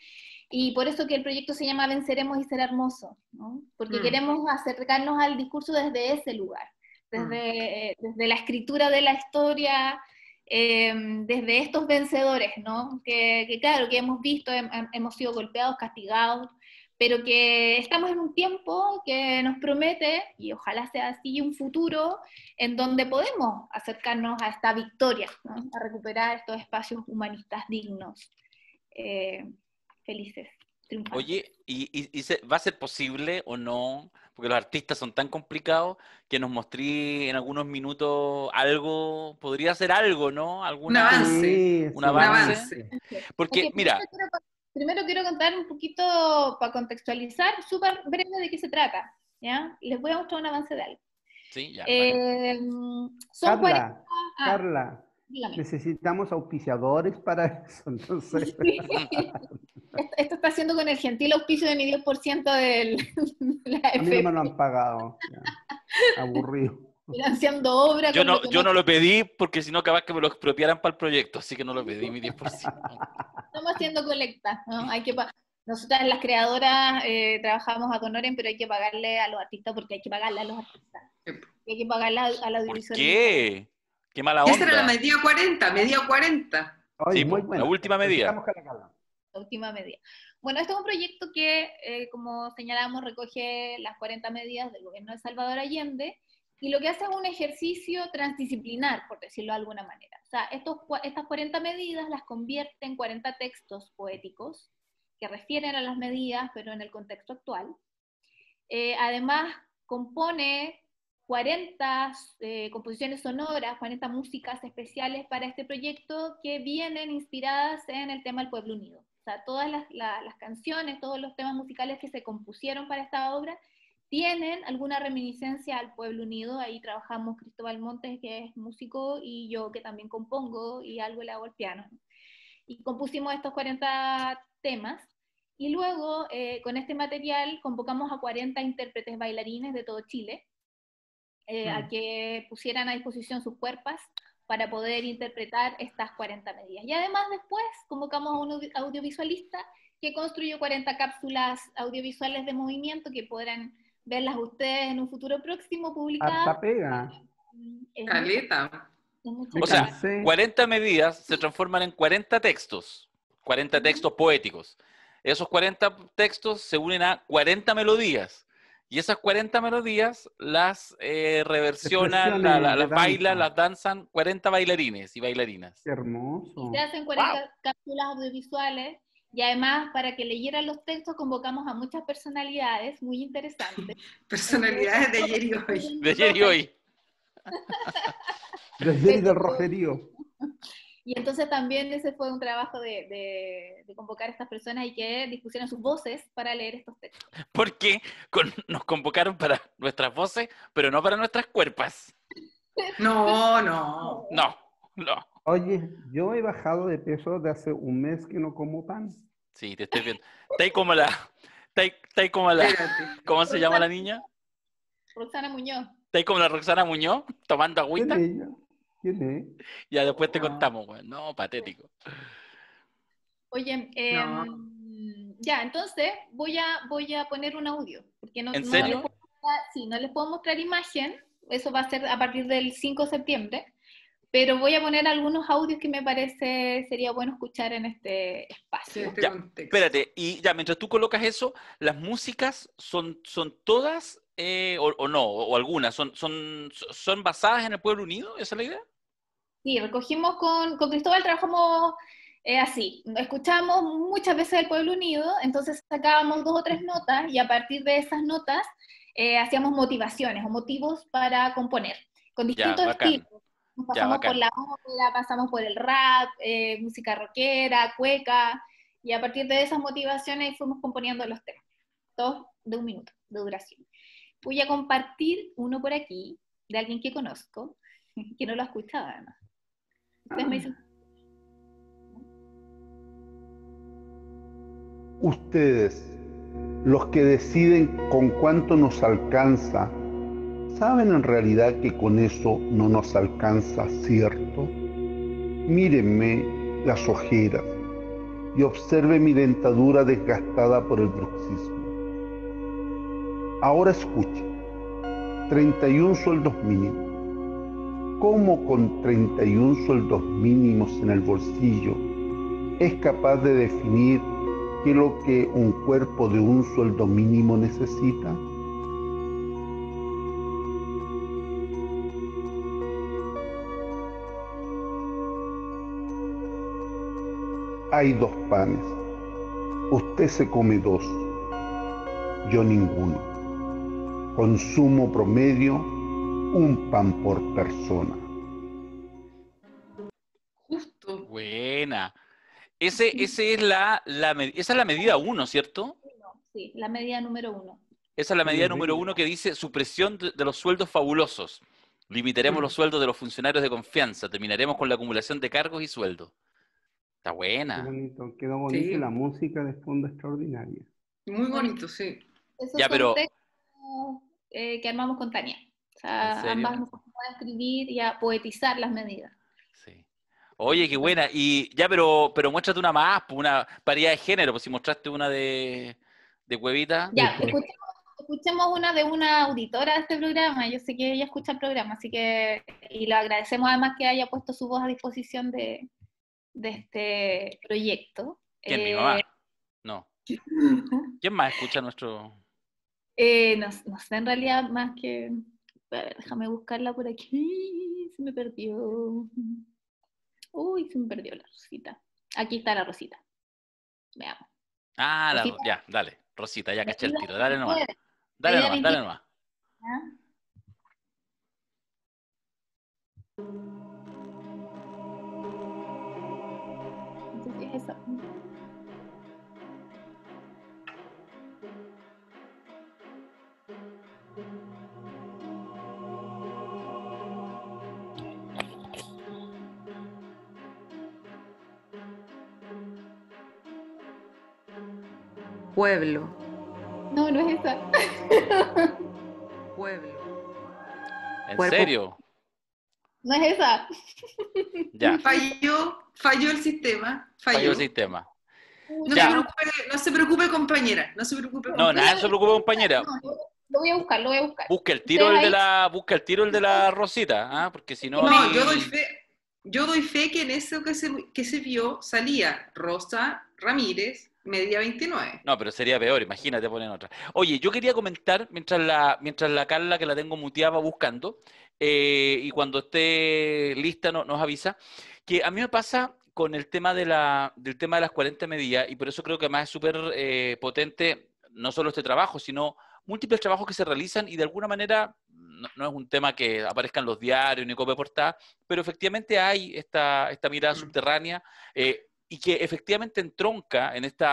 Y por eso que el proyecto se llama Venceremos y Será Hermoso, ¿no? Porque queremos acercarnos al discurso desde ese lugar, desde la escritura de la historia, desde estos vencedores, ¿no? Que claro, que hemos visto, hemos sido golpeados, castigados, pero que estamos en un tiempo que nos promete, y ojalá sea así, un futuro en donde podemos acercarnos a esta victoria, ¿no? A recuperar estos espacios humanistas dignos, felices, triunfantes. Oye, ¿va a ser posible o no? Porque los artistas son tan complicados que nos mostré en algunos minutos algo, podría ser algo, ¿no? Un avance. Un avance. Porque, mira... Primero quiero contar un poquito, para contextualizar, súper breve de qué se trata, ¿ya? Les voy a mostrar un avance de algo. Sí, ya. Son Carla, dígame. Necesitamos auspiciadores para eso, entonces... Sí. Esto está haciendo con el gentil auspicio de mi 10% de la AFP. A mí no me lo han pagado, ya. Aburrido. Financiando obras. Yo no lo pedí porque si no capaz que me lo expropiaran para el proyecto, así que no lo pedí, mi 10%. Estamos haciendo colecta, ¿no? Nosotras las creadoras trabajamos ad honorem, pero hay que pagarle a los artistas porque hay que pagarle a los artistas. Hay que pagarle al audiovisual. ¿Por qué? Qué mala onda. Esa era la medida 40. Oye, sí, muy buena. La última medida. La última medida. Bueno, este es un proyecto que, como señalamos, recoge las 40 medidas del gobierno de Salvador Allende, y lo que hace es un ejercicio transdisciplinar, por decirlo de alguna manera. O sea, estas 40 medidas las convierte en 40 textos poéticos que refieren a las medidas, pero en el contexto actual. Además, compone 40 composiciones sonoras, 40 músicas especiales para este proyecto que vienen inspiradas en el tema del Pueblo Unido. O sea, todas las canciones, todos los temas musicales que se compusieron para esta obra tienen alguna reminiscencia al Pueblo Unido. Ahí trabajamos Cristóbal Montes, que es músico, y yo, que también compongo, y algo le hago al piano. Y compusimos estos 40 temas, y luego, con este material, convocamos a 40 intérpretes bailarines de todo Chile, a que pusieran a disposición sus cuerpos para poder interpretar estas 40 medidas. Y además después convocamos a un audiovisualista que construyó 40 cápsulas audiovisuales de movimiento que podrán verlas ustedes en un futuro próximo publicadas. Hasta pega. Caleta. O sea, 40 medidas se transforman en 40 textos, 40 textos poéticos. Esos 40 textos se unen a 40 melodías. Y esas 40 melodías las reversionan, las bailan, las danzan 40 bailarines y bailarinas. Qué hermoso. Y se hacen 40 cápsulas audiovisuales. Y además, para que leyeran los textos, convocamos a muchas personalidades muy interesantes. Personalidades de ayer y hoy. De ayer y hoy. De ayer y del Rogerío. Y entonces también ese fue un trabajo de convocar a estas personas y que dispusieran sus voces para leer estos textos. Porque nos convocaron para nuestras voces, pero no para nuestras cuerpas. No. Oye, yo he bajado de peso de hace un mes que no como pan. Sí, te estoy viendo. Está ahí como la... ¿Cómo se llama la niña? Roxana Muñoz. Está ahí como la Roxana Muñoz, tomando agüita. ¿Quién es ella? ¿Quién es? Ya después te contamos, güey. No, patético. Oye, ya, entonces voy a poner un audio. Porque ¿En serio? No les puedo mostrar imagen. Eso va a ser a partir del 5 de septiembre. Pero voy a poner algunos audios que me parece sería bueno escuchar en este espacio. Ya, espérate, y ya, mientras tú colocas eso, ¿las músicas son todas o no? ¿O algunas? ¿Son basadas en el Pueblo Unido? ¿Esa es la idea? Sí, recogimos con Cristóbal, trabajamos así. Escuchamos muchas veces el Pueblo Unido, entonces sacábamos 2 o 3 notas y a partir de esas notas hacíamos motivaciones o motivos para componer, con distintos estilos. Nos pasamos por la ópera, pasamos por el rap, música rockera, cueca, y a partir de esas motivaciones fuimos componiendo los temas, todos de 1 minuto de duración. Voy a compartir uno por aquí, de alguien que conozco, que no lo ha escuchado además. Ustedes me dicen... Ustedes, los que deciden con cuánto nos alcanza, ¿saben en realidad que con eso no nos alcanza, cierto? Mírenme las ojeras y observe mi dentadura desgastada por el bruxismo. Ahora escuchen. 31 sueldos mínimos. ¿Cómo con 31 sueldos mínimos en el bolsillo es capaz de definir qué es lo que un cuerpo de un sueldo mínimo necesita? Hay 2 panes. Usted se come 2, yo ninguno. Consumo promedio, 1 pan por persona. Justo. Buena. Esa es la medida 1, ¿cierto? Sí, la medida número 1. Esa es la medida número 1 que dice supresión de los sueldos fabulosos. Limitaremos los sueldos de los funcionarios de confianza. Terminaremos con la acumulación de cargos y sueldos. Está buena. Quedó bonito Sí. y la música de fondo extraordinaria. Muy bonito, sí. Esos Ya, son pero- textos que armamos con Tania. O sea, ¿En serio? ambas nos ponemos a escribir y a poetizar las medidas. Sí. Oye, qué buena. Y ya, pero muéstrate una más, pues, una paridad de género, pues si mostraste una de huevita. Ya, pues. escuchemos una de una auditora de este programa. Yo sé que ella escucha el programa, así que, y le agradecemos además que haya puesto su voz a disposición de este proyecto. ¿Quién, mi mamá? No. ¿Quién más escucha nuestro...? No sé en realidad más que... A ver, déjame buscarla por aquí. Se me perdió. Uy, se me perdió la Rosita. Aquí está la Rosita. Veamos. Ah, Rosita. ya, dale. Rosita, ya caché el Medida tiro. Dale nomás. 29, Dale medida nomás, dale 29, nomás. ¿ah? No sé si es esa. Pueblo. No, no es esa. Pueblo. ¿En Cuerpo. serio? No es esa. Ya, Falló el sistema. falló el sistema. No, Ya. no se preocupe, compañera. No se preocupe. No, nada, no se preocupe, compañera. No, lo voy a buscar, lo voy a buscar. Busca el tiro Ustedes el de la Rosita, ¿ah? Porque si no... No, ahí- yo doy fe que en eso que se vio salía Rosa Ramírez, medida 29. No, pero sería peor, imagínate poner otra. Oye, yo quería comentar, mientras la Carla, que la tengo muteada, va buscando, y cuando esté lista nos avisa, que a mí me pasa con el tema del tema de las 40 medidas, y por eso creo que además es súper potente, no solo este trabajo, sino múltiples trabajos que se realizan, y de alguna manera no es un tema que aparezca en los diarios ni copia portada, pero efectivamente hay esta mirada subterránea, y que efectivamente entronca en este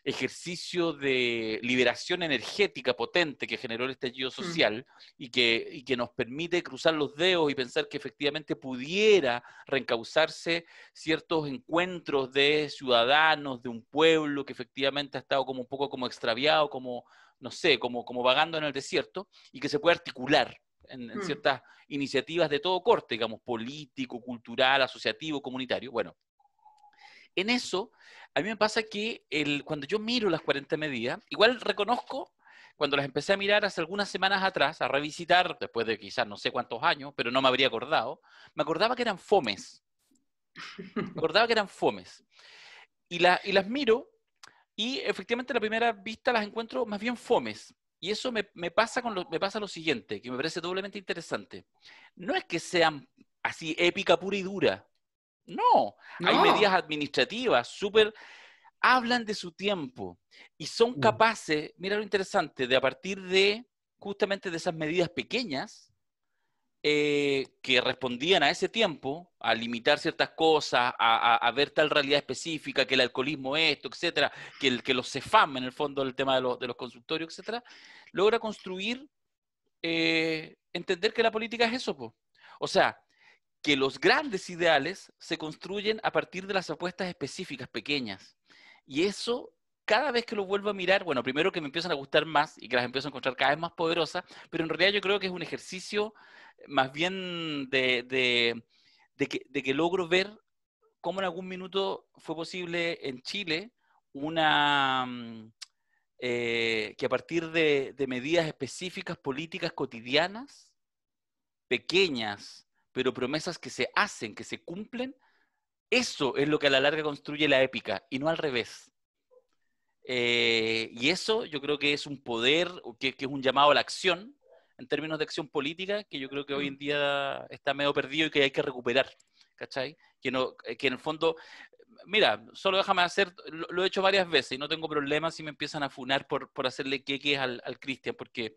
ejercicio de liberación energética potente que generó el estallido social y que nos permite cruzar los dedos y pensar que efectivamente pudiera reencauzarse ciertos encuentros de ciudadanos, de un pueblo que efectivamente ha estado como un poco como extraviado, como, no sé, como vagando en el desierto, y que se puede articular en ciertas iniciativas de todo corte, digamos, político, cultural, asociativo, comunitario. Bueno, en eso, a mí me pasa que cuando yo miro las 40 medidas, igual reconozco, cuando las empecé a mirar hace algunas semanas atrás, a revisitar, después de quizás no sé cuántos años, pero no me habría acordado, me acordaba que eran fomes. Me acordaba que eran fomes. Y las miro, y efectivamente a la primera vista las encuentro más bien fomes. Y eso me pasa me pasa lo siguiente, que me parece doblemente interesante. No es que sean así épica pura y dura. No, hay medidas administrativas súper, hablan de su tiempo y son capaces, mira lo interesante, de a partir de justamente de esas medidas pequeñas que respondían a ese tiempo, a limitar ciertas cosas, a ver tal realidad específica, que el alcoholismo esto, etcétera, que los CEFAM, en el fondo, el tema de los consultorios, etcétera, logra construir, entender que la política es eso, po. O sea, que los grandes ideales se construyen a partir de las apuestas específicas, pequeñas. Y eso, cada vez que lo vuelvo a mirar, bueno, primero que me empiezan a gustar más y que las empiezo a encontrar cada vez más poderosas, pero en realidad yo creo que es un ejercicio más bien de que logro ver cómo en algún minuto fue posible en Chile una que a partir de medidas específicas, políticas cotidianas, pequeñas, pero promesas que se hacen, que se cumplen, eso es lo que a la larga construye la épica, y no al revés. Y eso yo creo que es un poder, que es un llamado a la acción, en términos de acción política, que yo creo que hoy en día está medio perdido y que hay que recuperar, ¿cachai? Que en el fondo, mira, solo déjame hacer, lo he hecho varias veces y no tengo problemas si me empiezan a funar por hacerle queques al Cristian, porque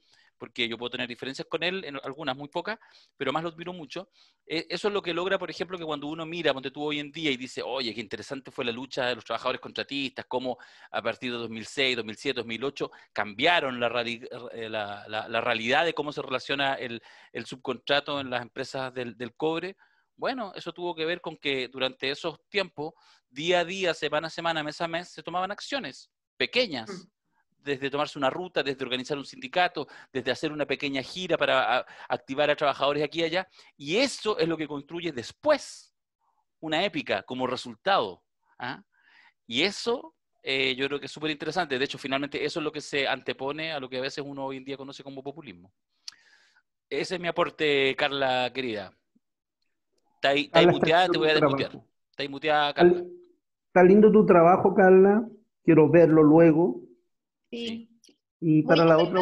yo puedo tener diferencias con él, en algunas muy pocas, pero más lo admiro mucho. Eso es lo que logra, por ejemplo, que cuando uno mira, ponte tú hoy en día y dice, oye, qué interesante fue la lucha de los trabajadores contratistas, cómo a partir de 2006, 2007, 2008 cambiaron la realidad de cómo se relaciona el subcontrato en las empresas del cobre. Bueno, eso tuvo que ver con que durante esos tiempos, día a día, semana a semana, mes a mes, se tomaban acciones pequeñas, desde tomarse una ruta, desde organizar un sindicato, desde hacer una pequeña gira para activar a trabajadores aquí y allá, y eso es lo que construye después una épica como resultado. ¿Ah? Y eso yo creo que es súper interesante. De hecho, finalmente eso es lo que se antepone a lo que a veces uno hoy en día conoce como populismo. Ese es mi aporte, Carla, querida. Está ahí muteada, te voy a desmutear. Está ahí muteada, Carla. Está lindo tu trabajo, Carla. Quiero verlo luego. Sí. Y para la otra...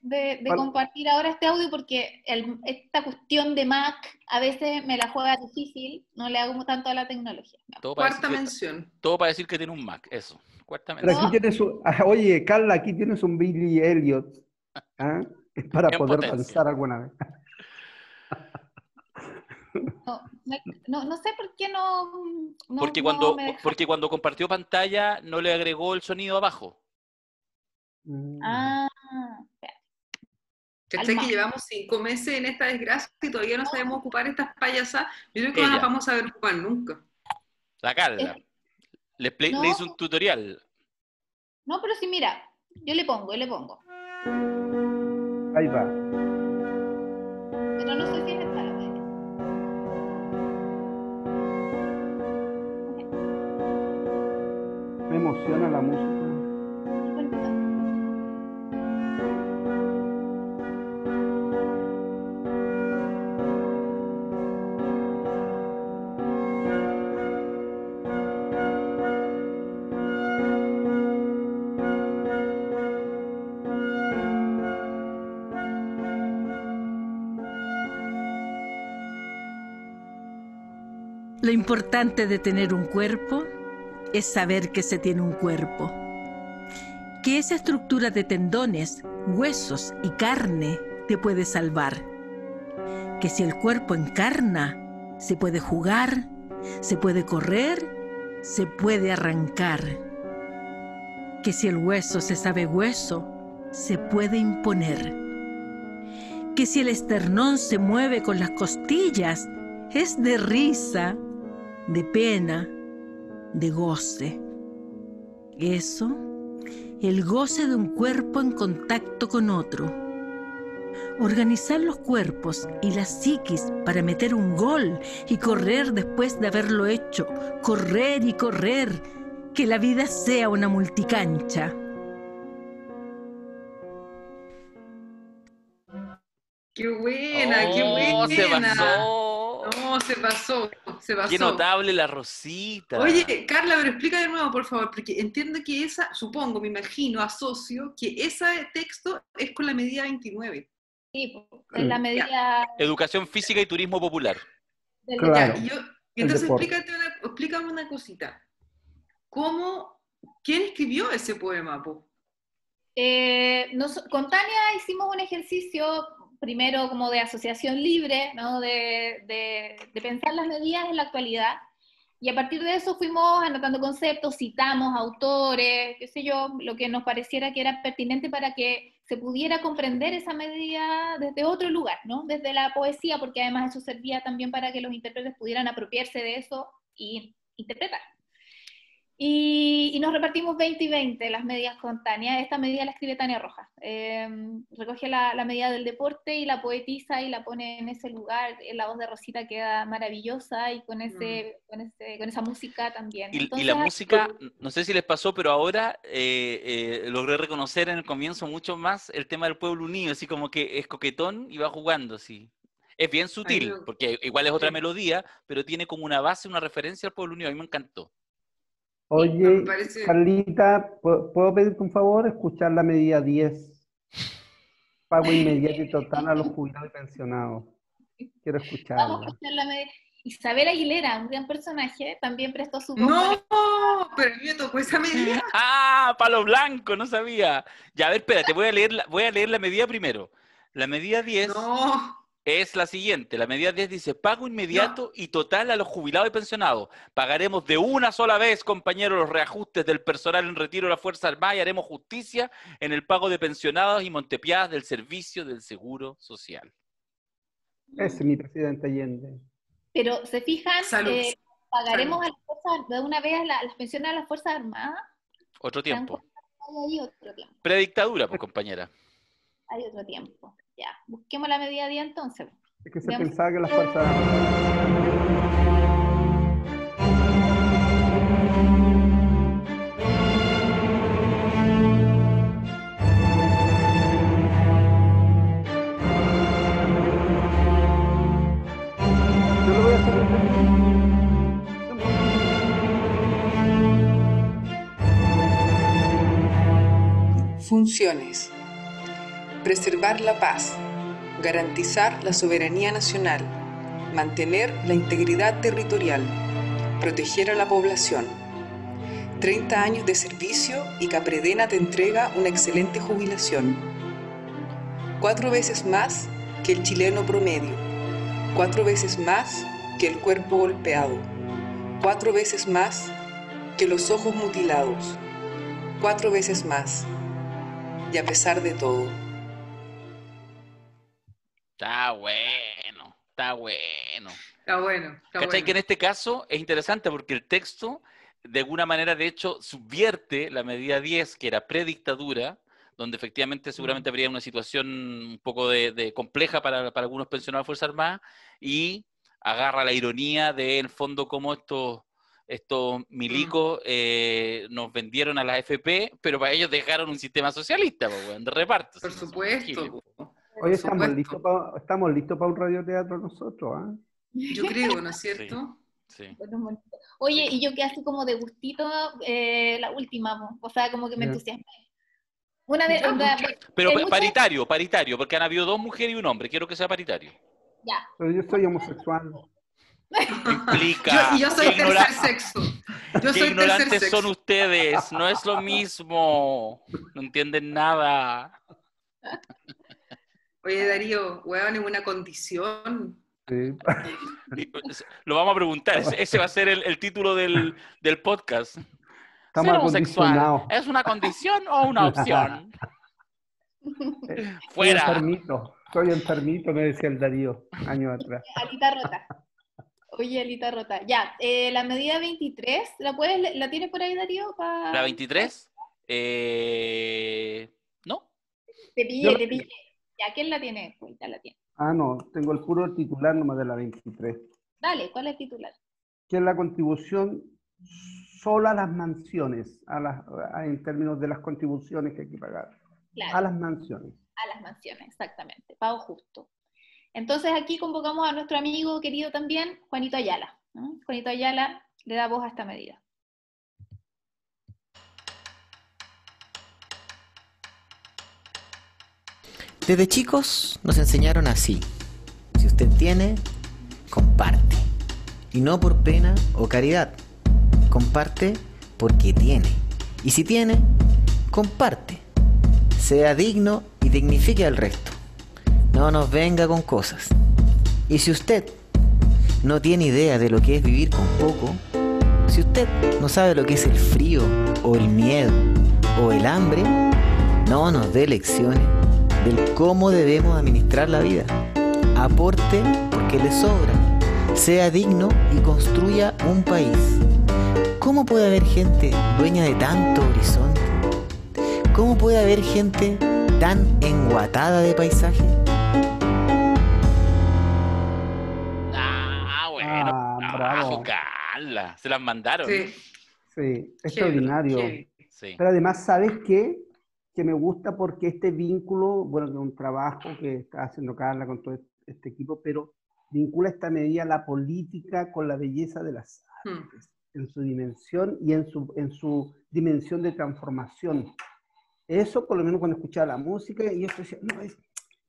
de compartir ahora este audio porque esta cuestión de Mac a veces me la juega difícil, no le hago tanto a la tecnología. Cuarta mención. Todo para decir que tiene un Mac, eso. Cuarta mención. Pero aquí tienes oye, Carla, aquí tienes un Billy Elliot. ¿Ah? Es para poder danzar alguna vez. No sé por qué porque cuando compartió pantalla no le agregó el sonido abajo. ¿Cachai que llevamos 5 meses en esta desgracia y todavía no sabemos ocupar estas payasas? Yo creo que no las vamos a saber ocupar nunca. La Carla. Le hizo un tutorial. No, pero sí, mira, yo le pongo. Ahí va. Pero no sé si es esta la vez. Me emociona la música. Lo importante de tener un cuerpo es saber que se tiene un cuerpo, que esa estructura de tendones, huesos y carne te puede salvar, que si el cuerpo encarna, se puede jugar, se puede correr, se puede arrancar, que si el hueso se sabe hueso, se puede imponer, que si el esternón se mueve con las costillas, es de risa, de pena, de goce. Eso, el goce de un cuerpo en contacto con otro. Organizar los cuerpos y la psiquis para meter un gol y correr después de haberlo hecho. Correr y correr, que la vida sea una multicancha. ¡Qué buena, qué buena! ¡Se pasó! No, se pasó. ¡Qué notable la Rosita! Oye, Carla, pero explica de nuevo, por favor, porque entiendo que supongo, me imagino, asocio, que ese texto es con la medida 29. Sí, es la medida... Educación física y turismo popular. Claro. Entonces, explícame una cosita. ¿Quién escribió ese poema, po? Con Tania hicimos un ejercicio primero como de asociación libre, ¿no? de pensar las medidas en la actualidad, y a partir de eso fuimos anotando conceptos, citamos autores, qué sé yo, lo que nos pareciera que era pertinente para que se pudiera comprender esa medida desde otro lugar, ¿no? Desde la poesía, porque además eso servía también para que los intérpretes pudieran apropiarse de eso y interpretar. Y nos repartimos 20 y 20 las medidas con Tania. Esta medida la escribe Tania Rojas. Recoge la medida del deporte y la poetiza y la pone en ese lugar. La voz de Rosita queda maravillosa y con esa música también. Y la música, no sé si les pasó, pero ahora logré reconocer en el comienzo mucho más el tema del pueblo unido, así como que es coquetón y va jugando, sí. Es bien sutil, porque igual es otra melodía, pero tiene como una base, una referencia al pueblo unido. A mí me encantó. Oye, Carlita, ¿puedo pedirte un favor? Escuchar la medida 10. Pago inmediato y total a los jubilados y pensionados. Quiero escucharla. Vamos a escuchar la medida. Isabel Aguilera, un gran personaje, también prestó su voz. ¡No! Pero a mí me tocó esa medida. ¡Ah! Palo blanco, no sabía. Ya, a ver, espérate, voy a leer la medida primero. La medida 10... No. Es la siguiente, la medida 10 dice, pago inmediato y total a los jubilados y pensionados. Pagaremos de una sola vez, compañeros, los reajustes del personal en retiro de la Fuerza Armada y haremos justicia en el pago de pensionados y montepiadas del servicio del Seguro Social. Ese es mi presidente Allende. Pero, ¿se fijan? ¿Pagaremos Salud. a las fuerzas, de una vez las pensiones a las Fuerzas Armadas? Otro tiempo. Hay otro tiempo. Predictadura, pues, compañera. Hay otro tiempo. Ya, busquemos la medida 10 entonces. Es que se Veamos. pensaba que las fuerzas... Yo lo voy a hacer. Funciones: preservar la paz, garantizar la soberanía nacional, mantener la integridad territorial, proteger a la población. 30 años de servicio y Capredena te entrega una excelente jubilación. 4 veces más que el chileno promedio, 4 veces más que el cuerpo golpeado, 4 veces más que los ojos mutilados, 4 veces más. Y a pesar de todo. Está bueno, está bueno. Está bueno. ¿Cachai? Que en este caso es interesante porque el texto, de alguna manera, de hecho, subvierte la medida 10, que era predictadura, donde efectivamente seguramente habría una situación un poco de compleja para algunos pensionados de Fuerza Armada, y agarra la ironía de, en el fondo, cómo estos milicos nos vendieron a la AFP, pero para ellos dejaron un sistema socialista, de reparto. Por supuesto. Oye, estamos listos para un radioteatro nosotros, ¿ah? Yo creo, ¿no es cierto? Sí. Oye, y yo quedé así como de gustito la última, o sea, como que me entusiasmé. Una vez, pero paritario, porque han habido 2 mujeres y un hombre, quiero que sea paritario. Ya. Pero yo soy homosexual. Implica. Y yo soy tercer sexo. Qué ignorantes son ustedes, no es lo mismo. No entienden nada. Oye, Darío, weón, en una condición. Sí. Lo vamos a preguntar, ese va a ser el título del podcast. Estamos ¿Ser homosexual acondicionados. es una condición o una opción? Fuera. Soy enfermito, me decía el Darío, años atrás. Alita rota. Oye, alita rota. Ya, la medida 23, ¿la tienes por ahí, Darío? ¿La 23? ¿No? Te pillé. Ya, ¿quién la tiene? Pues ya la tiene. Ah, no, tengo el puro titular nomás de la 23. Dale, ¿cuál es el titular? Que es la contribución solo a las mansiones, en términos de las contribuciones que hay que pagar. Claro. A las mansiones. A las mansiones, exactamente, pago justo. Entonces aquí convocamos a nuestro amigo querido también, Juanito Ayala. ¿No? Juanito Ayala le da voz a esta medida. Desde chicos nos enseñaron así: si usted tiene, comparte. Y no por pena o caridad. Comparte porque tiene. Y si tiene, comparte. Sea digno y dignifique al resto. No nos venga con cosas. Y si usted no tiene idea de lo que es vivir con poco, si usted no sabe lo que es el frío, o el miedo, o el hambre, no nos dé lecciones del cómo debemos administrar la vida. Aporte porque le sobra. Sea digno y construya un país. ¿Cómo puede haber gente dueña de tanto horizonte? ¿Cómo puede haber gente tan enguatada de paisaje? Bueno, Bravo. Carla. Se las mandaron. Sí, Sí, extraordinario. chévere. Sí. Pero además, ¿sabes qué? Que me gusta porque este vínculo, bueno, que es un trabajo que está haciendo Carla con todo este equipo, pero vincula esta medida la política con la belleza de las artes, en su dimensión y en su dimensión de transformación. Eso, por lo menos cuando escuchaba la música, y yo decía, no,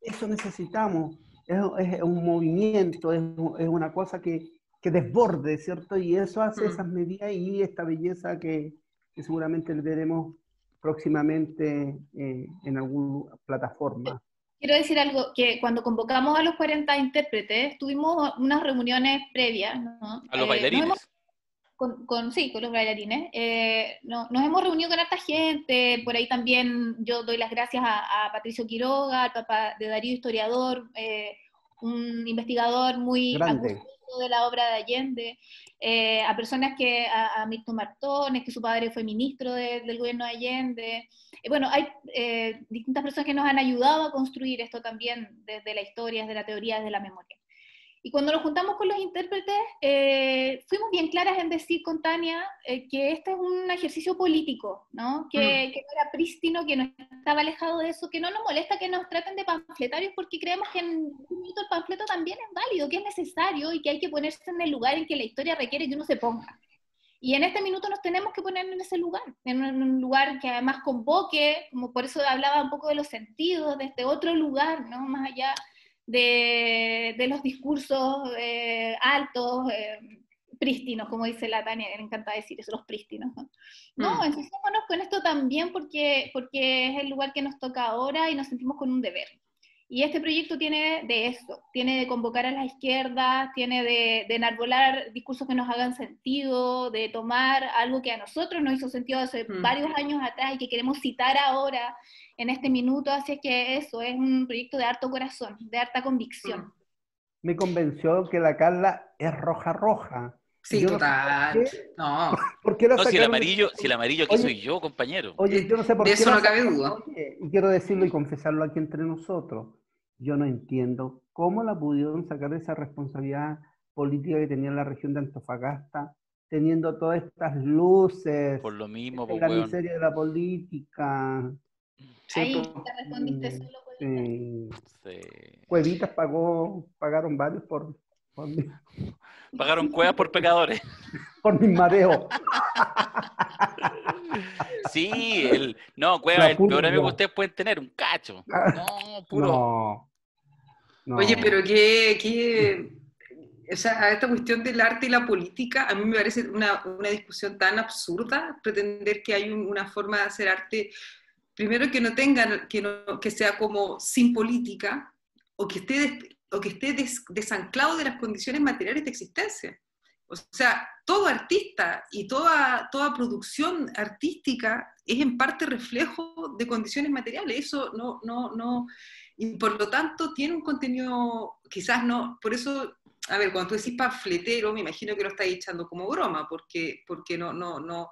eso necesitamos, es un movimiento, es una cosa que desborde, ¿cierto? Y eso hace esas medidas y esta belleza que seguramente le veremos próximamente en alguna plataforma. Quiero decir algo, que cuando convocamos a los 40 intérpretes, tuvimos unas reuniones previas, ¿no? A los bailarines. Sí, con los bailarines. Nos hemos reunido con harta gente, por ahí también yo doy las gracias a Patricio Quiroga, al papá de Darío, historiador, un investigador muy Grande. acucioso de la obra de Allende, a personas a Milton Martones, que su padre fue ministro del gobierno de Allende. Bueno, hay distintas personas que nos han ayudado a construir esto también, desde la historia, desde la teoría, desde la memoria. Y cuando nos juntamos con los intérpretes, fuimos bien claras en decir con Tania que este es un ejercicio político, ¿no? Que no era prístino, que no estaba alejado de eso, que no nos molesta que nos traten de panfletarios, porque creemos que en un minuto el panfleto también es válido, que es necesario y que hay que ponerse en el lugar en que la historia requiere que uno se ponga. Y en este minuto nos tenemos que poner en ese lugar, en un lugar que además convoque, como por eso hablaba un poco de los sentidos, de este otro lugar, ¿no? Más allá de los discursos altos, prístinos, como dice la Tania, le encanta decir eso, los prístinos, ¿no? No, ensuciémonos con esto también porque es el lugar que nos toca ahora y nos sentimos con un deber. Y este proyecto tiene de eso, tiene de convocar a las izquierdas, tiene de enarbolar discursos que nos hagan sentido, de tomar algo que a nosotros nos hizo sentido hace varios años atrás y que queremos citar ahora, en este minuto, así es que eso, es un proyecto de harto corazón, de harta convicción. Me convenció que la Carla es roja. Sí, yo total. No. ¿Por qué la No, si sacaron? el amarillo aquí soy yo, compañero. Oye, yo no sé por de qué eso no la cabe sacaron. duda. Oye, y quiero decirlo y confesarlo aquí entre nosotros. Yo no entiendo cómo la pudieron sacar de esa responsabilidad política que tenía en la región de Antofagasta, teniendo todas estas luces. Por lo mismo, pues, la weón. miseria de la política. Sí, ahí te respondiste solo, Cuevitas. Sí. Cuevitas pagaron varios por Pagaron cuevas por pecadores. por mis mareos. Sí, no, cueva, el peor amigo que ustedes pueden tener, un cacho. No, puro. No. Oye, pero o sea, esta cuestión del arte y la política, a mí me parece una discusión tan absurda, pretender que hay una forma de hacer arte, primero que no tengan, que sea como sin política, o que esté desanclado de las condiciones materiales de existencia. O sea, todo artista y toda producción artística es en parte reflejo de condiciones materiales. Eso no, y por lo tanto tiene un contenido, quizás no, por eso, a ver, cuando tú decís panfletero, me imagino que lo estás echando como broma, porque no, o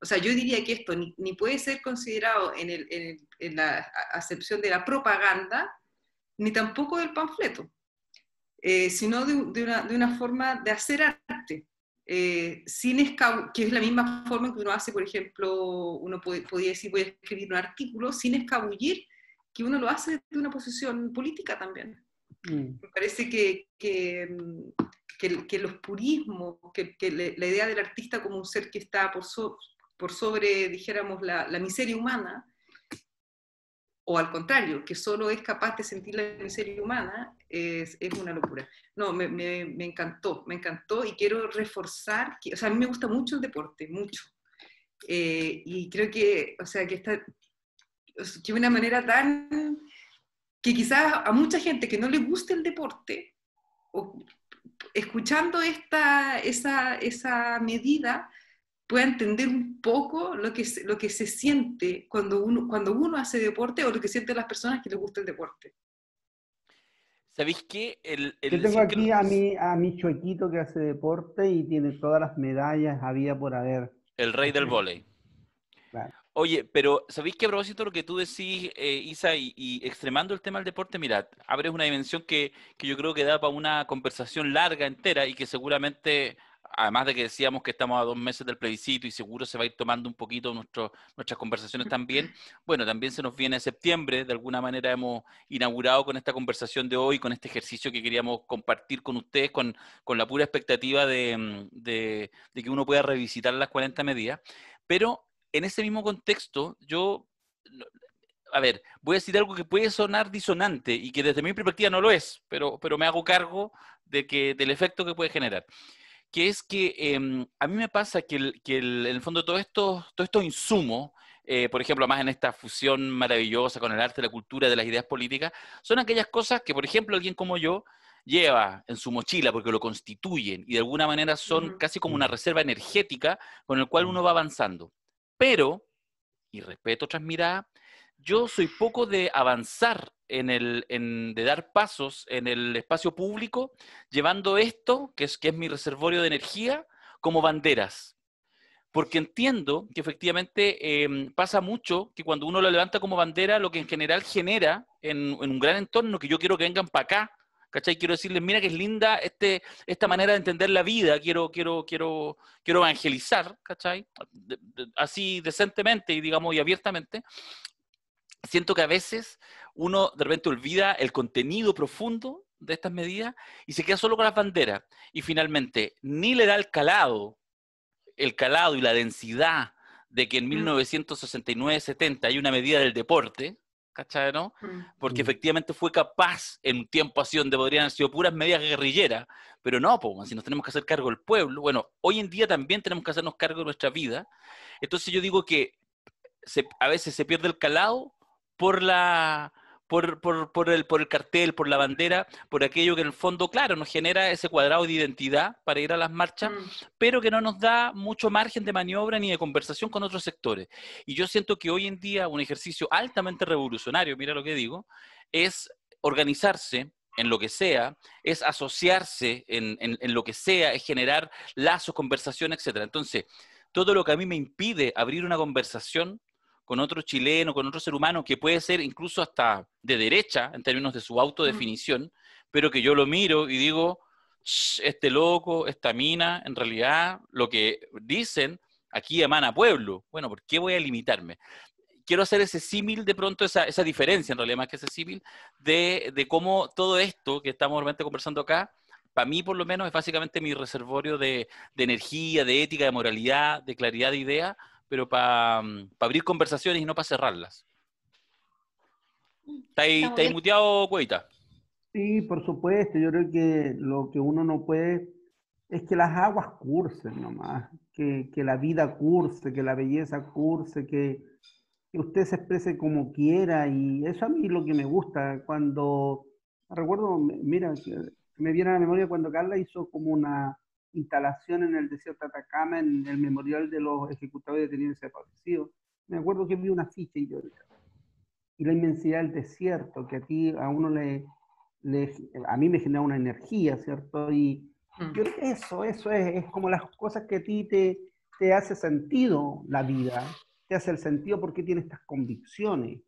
sea, yo diría que esto ni puede ser considerado en la acepción de la propaganda, ni tampoco del panfleto. Sino de una forma de hacer arte, que es la misma forma que uno hace, por ejemplo, uno podría decir, voy a escribir un artículo sin escabullir, que uno lo hace de una posición política también. Me parece que los purismos, que la idea del artista como un ser que está por sobre, dijéramos, la miseria humana, o al contrario, que solo es capaz de sentir la miseria humana, es una locura. No, me encantó y quiero reforzar, o sea, a mí me gusta mucho el deporte, mucho. Y creo que, o sea, que de una manera tan, que quizás a mucha gente que no le guste el deporte, escuchando esa medida, pueda entender un poco lo que se siente cuando uno hace deporte, o lo que sienten las personas que les gusta el deporte. ¿Sabéis qué? Yo tengo aquí a mi chuequito que hace deporte y tiene todas las medallas había por haber. El rey del vóley. Claro. Oye, pero ¿sabéis que a propósito de lo que tú decís, Isa, y extremando el tema del deporte, mira, abres una dimensión que yo creo que da para una conversación larga, entera, y que seguramente, además de que decíamos que estamos a 2 meses del plebiscito y seguro se va a ir tomando un poquito nuestras conversaciones también, bueno, también se nos viene septiembre, de alguna manera hemos inaugurado con esta conversación de hoy, con este ejercicio que queríamos compartir con ustedes, con la pura expectativa de que uno pueda revisitar las 40 medidas, pero en ese mismo contexto, a ver, voy a decir algo que puede sonar disonante y que desde mi perspectiva no lo es, pero me hago cargo del efecto que puede generar. Que es que a mí me pasa que en el fondo todos estos insumos, por ejemplo, más en esta fusión maravillosa con el arte, la cultura, de las ideas políticas, son aquellas cosas que, por ejemplo, alguien como yo lleva en su mochila porque lo constituyen y de alguna manera son casi como una reserva energética con el cual uno va avanzando. Pero, y respeto otras miradas, yo soy poco de avanzar de dar pasos en el espacio público, llevando esto, que es mi reservorio de energía, como banderas. Porque entiendo que efectivamente pasa mucho que cuando uno lo levanta como bandera, lo que en general genera en un gran entorno, que yo quiero que vengan para acá, ¿cachai? Quiero decirles, mira que es linda esta manera de entender la vida, quiero evangelizar, ¿cachai? Así decentemente y digamos y abiertamente. Siento que a veces uno de repente olvida el contenido profundo de estas medidas y se queda solo con las banderas. Y finalmente, ni le da el calado y la densidad de que en 1969-70 hay una medida del deporte, ¿cachai, no? Porque efectivamente fue capaz en un tiempo así donde podrían haber sido puras medidas guerrilleras, pero no, pues, si nos tenemos que hacer cargo del pueblo, bueno, hoy en día también tenemos que hacernos cargo de nuestra vida. Entonces yo digo que a veces se pierde el calado por el cartel, por la bandera, por aquello que en el fondo, claro, nos genera ese cuadrado de identidad para ir a las marchas, pero que no nos da mucho margen de maniobra ni de conversación con otros sectores. Y yo siento que hoy en día un ejercicio altamente revolucionario, mira lo que digo, es organizarse en lo que sea, es asociarse en lo que sea, es generar lazos, conversación, etc. Entonces, todo lo que a mí me impide abrir una conversación con otro chileno, con otro ser humano, que puede ser incluso hasta de derecha, en términos de su autodefinición, pero que yo lo miro y digo, este loco, esta mina, en realidad, lo que dicen, aquí emana pueblo. Bueno, ¿por qué voy a limitarme? Quiero hacer ese símil, de pronto, esa diferencia, en realidad, más que ese símil, de cómo todo esto que estamos realmente conversando acá, para mí, por lo menos, es básicamente mi reservorio de energía, de ética, de moralidad, de claridad de idea, pero para abrir conversaciones y no para cerrarlas. ¿Está ahí muteado, Cuevita? Sí, por supuesto. Yo creo que lo que uno no puede es que las aguas cursen nomás, que la vida curse, que la belleza curse, que usted se exprese como quiera. Y eso a mí es lo que me gusta. Cuando, recuerdo, mira, me viene a la memoria cuando Carla hizo como una instalación en el desierto de Atacama, en el memorial de los ejecutados y detenidos desaparecidos. Me acuerdo que vi una ficha y la inmensidad del desierto, que a uno a mí me genera una energía, ¿cierto? Y yo creo que eso es como las cosas que a ti te hace sentido la vida, te hace el sentido porque tiene estas convicciones.